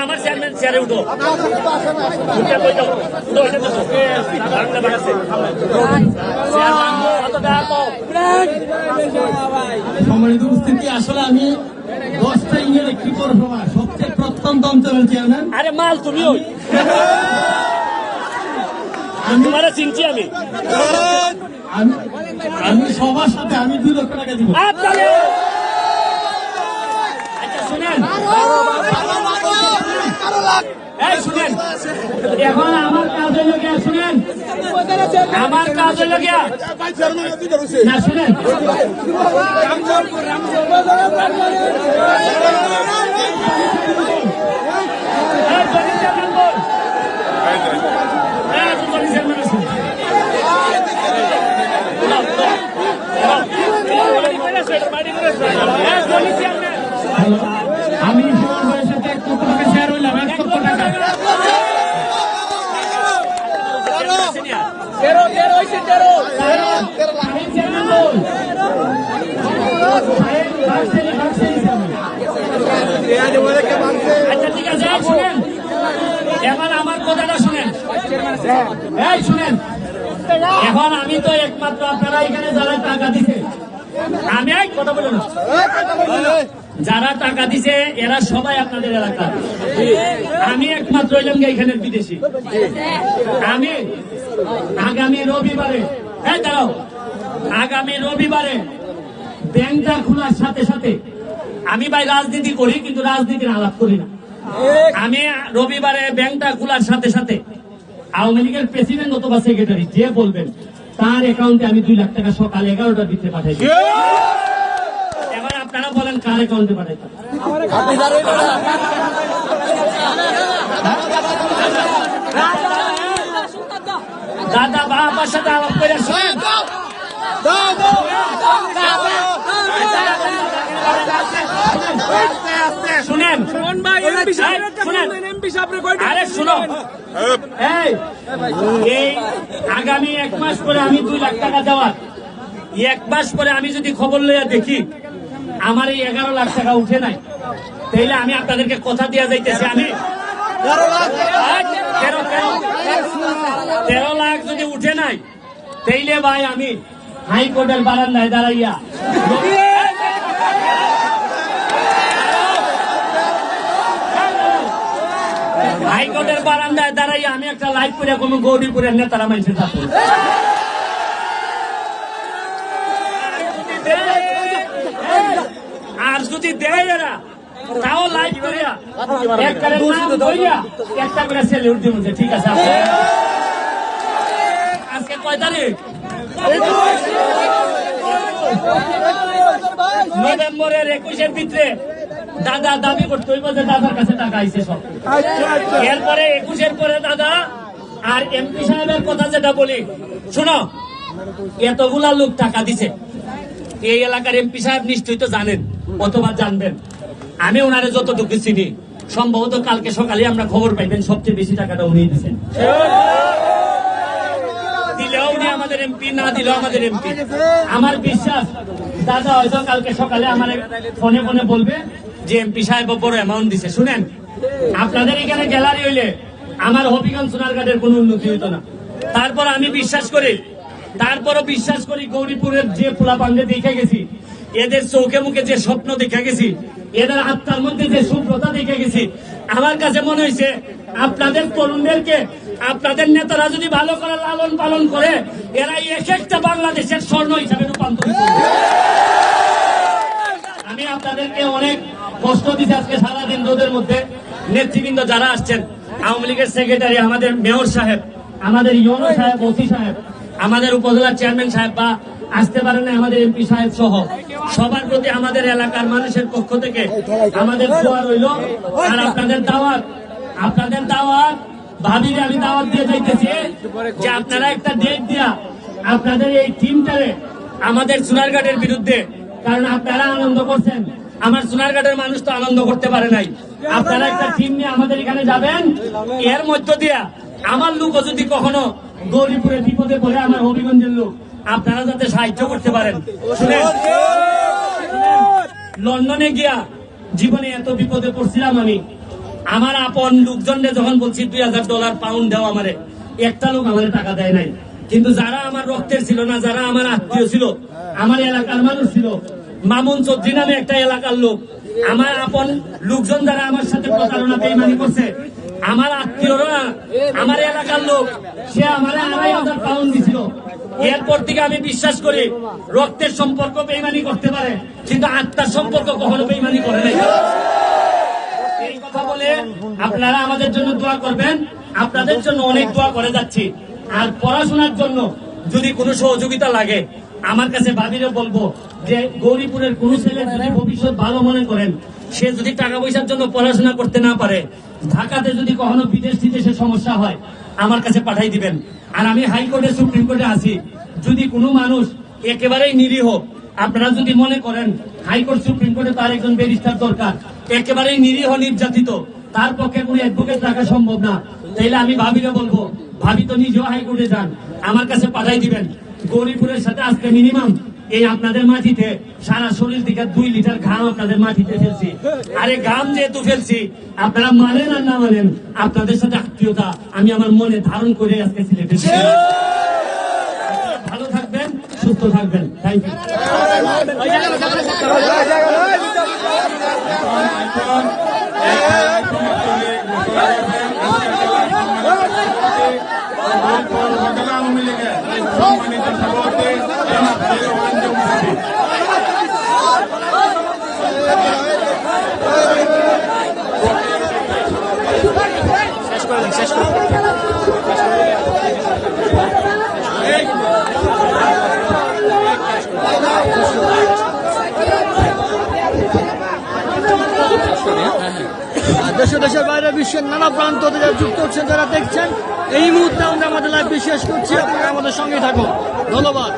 আমার চেয়ারম্যান চেয়ারে উঠো, সম্মানিত উপস্থিতি, আসলে আমি 10টা ইউনিয়নের কি পৌরসভা সবচেয়ে প্রত্যন্ত অঞ্চলের চেয়ারম্যান। আরে মাল তুমি ওই তোমার চিনছি আমি সবার সাথে আমি 2 লক্ষ টাকা দিব। আচ্ছা শুনেন, শুনেন, এখন আমার কাজ হইল গিয়া, শুনেন আমার কাজ হইল গিয়া না, শুনেন আমি সবার সাথে 1 লক্ষ টাকা শেয়ার হইলাম, 1 লক্ষ টাকা। আচ্ছা ঠিক আছে, শুনেন এখন আমার কথাটা শুনেন, এই শুনেন, এখন আমি তো একমাত্র আপনারা এখানে যারা টাকা দিছে, আমি এক কথা বলি না, যারা টাকা দিছে এরা সবাই আপনাদের এলাকা, আমি একমাত্র হইলাম এখানের বিদেশি। আমি আগামী রবিবারে, দাঁড়াও, আগামী রবিবারে ব্যাংকটা খোলার সাথে সাথে, আমি ভাই রাজনীতি করি কিন্তু রাজনীতির আলাপ করি না, আমি রবিবারে ব্যাংকটা খোলার সাথে সাথে আওয়ামী লীগের প্রেসিডেন্ট অথবা সেক্রেটারি যে বলবেন তার অ্যাকাউন্টে আমি 2 লাখ টাকা সকাল 11টার ভিতরে পাঠাই। এবার আপনারা বলেন কার অ্যাকাউন্টে পাঠাইতে? দাদা বাবার সাথে আলাপ করে শুনেন, শুনেন, আরে শুনো, এই আগামী 1 মাস পরে আমি 2 লাখ টাকা দেওয়ার এক মাস পরে আমি যদি খবর লইয়া দেখি আমার এই 11 লাখ টাকা উঠে নাই, তাইলে আমি আপনাদেরকে কথা দিয়া যাইতেছি আমি 13 লাখ যদি উঠে নাই, তাইলে ভাই আমি হাইকোর্টের বারান্দায় দাঁড়াইয়া হাইকোর্টের বারান্দায় দাঁড়াইয়া আমি একটা লাইভ করে কোনো গৌরীপুরের নেতারা মানুষের থাকবো। আর যদি দেয় এরা তাও লাইভ করিয়া একটা করে সেলিউট দিব, ঠিক আছে। আজকে কয় তারিখ? নভেম্বরের 21-এর ভিতরে দাদা দাবি করতে হইব যে দাদার কাছে টাকা আইছে সব। এরপরে 21-এর পরে দাদা আর এমপি সাহেবের কথা যেটা বলি, শোনো, এতগুলা লোক টাকা দিছে, এই এলাকার এমপি সাহেব নিশ্চয়ই তো জানেন অথবা জানবেন। আমি ওনারে যতটুকু চিনি, সম্ভবত কালকে সকালে আমরা খবর পাইবেন সবচেয়ে বেশি টাকাটা উনি দিচ্ছেন। দিলেও উনি আমাদের এমপি, না দিলেও আমাদের এমপি। আমার বিশ্বাস দাদা হয়তো কালকে সকালে আমার ফোনে ফোনে বলবে যে এমপি সাহেব বড় অ্যামাউন্ট দিছে। শুনেন, আপনাদের এখানে গ্যালারি হইলে আমার হবিগঞ্জ সোনারঘাটের কোন উন্নতি হইতো না। তারপর আমি বিশ্বাস করি গৌরীপুরের যে পোলাপান্ডে দেখে গেছি, এদের চোখে মুখে যে স্বপ্ন দেখে গেছি, এদের আত্মার মধ্যে যে শুভ্রতা দেখে গেছি, আমার কাছে মনে হয়েছে আপনাদের তরুণদেরকে আপনাদের নেতারা যদি ভালো করে লালন পালন করে, এরা এক একটা বাংলাদেশের স্বর্ণ হিসাবে রূপান্তরিত হবে। আমি আপনাদেরকে অনেক কষ্ট দিচ্ছি আজকে সারাদিন রোদের মধ্যে। নেতৃবৃন্দ যারা আসছেন, আওয়ামী লীগের সেক্রেটারি, আমাদের মেয়র সাহেব, আমাদের ইউনো সাহেব, ওসি সাহেব, আমাদের উপজেলা চেয়ারম্যান সাহেব বা আসতে পারেন আমাদের এমপি সাহেব সহ সবার প্রতি আমাদের এলাকার মানুষের পক্ষ থেকে আমাদের দোয়া রইল। আর আপনাদের দাওয়াত ভাবিরে আমি দাওয়াত দিয়ে যাইতেছি যে আপনারা একটা ডেট দিয়া আপনাদের এই টিমটারে আমাদের সোনারঘাটের বিরুদ্ধে, কারণ আপনারা আনন্দ করছেন, আমার সোনারঘাটের মানুষ তো আনন্দ করতে পারে নাই। আপনারা একটা টিম নিয়ে আমাদের এখানে যাবেন, এর মধ্য দিয়া আমার লোকও যদি কখনো গৌরীপুরে বিপদে পড়ে, আমার হবিগঞ্জের লোক, আপনারা যাতে সাহায্য করতে পারেন। শুনেন, লন্ডনে গিয়া জীবনে এত বিপদে পড়ছিলাম আমি, আমার আপন লোকজনকে যখন বলছি $2000 পাউন্ড দেওয়া, আমারে একটা লোক আমাদের টাকা দেয় নাই। কিন্তু যারা আমার রক্তের ছিল না, যারা আমার আত্মীয় ছিল, আমার এলাকার মানুষ ছিল, মামুন চৌধুরী নামে একটা এলাকার লোক, আমার আপন লোকজন যারা আমার সাথে প্রতারণা বেইমানি করছে, আমার আত্মীয়রা, আমার এলাকার লোক, সে আমার $2500 পাউন্ড দিছিল। এরপর থেকে আমি বিশ্বাস করি রক্তের সম্পর্ক বেইমানি করতে পারে, কিন্তু আত্মার সম্পর্ক কখনো বেইমানি করে নাই। এই কথা বলে আপনারা আমাদের জন্য দোয়া করবেন, আপনাদের জন্য অনেক দোয়া করে যাচ্ছি। আর পড়াশোনার জন্য যদি কোনো সহযোগিতা লাগে, আমার কাছে ভাবিরে বলবো যে গৌরীপুরের কোন ছেলের যদি ভবিষ্যৎ ভালো মনে করেন, সে যদি টাকা পয়সার জন্য পড়াশোনা করতে না পারে, ঢাকাতে যদি কখনো বিদেশে সমস্যা হয়, আমার কাছে পাঠাই দিবেন। আর আমি হাইকোর্টে, সুপ্রিম কোর্টে আছি, যদি কোনো মানুষ একেবারেই নিরীহ, আপনারা যদি মনে করেন হাইকোর্ট সুপ্রিম কোর্টে তার একজন ব্যারিস্টার দরকার, একেবারেই নিরীহ নির্যাতিত, তার পক্ষে কোনো অ্যাডভোকেট রাখা সম্ভব না, তাইলে আমি ভাবিরে বলবো, ভাবি তো নিজেও হাইকোর্টে যান, আমার কাছে পাঠাই দিবেন। গৌরীপুরের সাথে আজকে মিনিমাম এই আপনাদের মাটিতে সারা শরীর থেকে 2 লিটার ঘাম আপনাদের মাটিতে ফেলছি। আরে ঘাম যেহেতু ফেলছি, আপনারা মানেন আর না মানেন, আপনাদের সাথে আত্মীয়তা আমি আমার মনে ধারণ করে আজকে সিলেটে। ভালো থাকবেন, সুস্থ থাকবেন। Thank you. আওয়ামী লীগের সম্মানিত সভাপতি জনাব রঞ্জন মুন্সি। দেশে দেশের বাইরে বিশ্বের নানা প্রান্ত থেকে যুক্ত হচ্ছেন যারা দেখছেন, এই মুহূর্তে আমরা আমাদের লাইভ শেষ করছি। আপনারা আমাদের সঙ্গে থাকুন, ধন্যবাদ।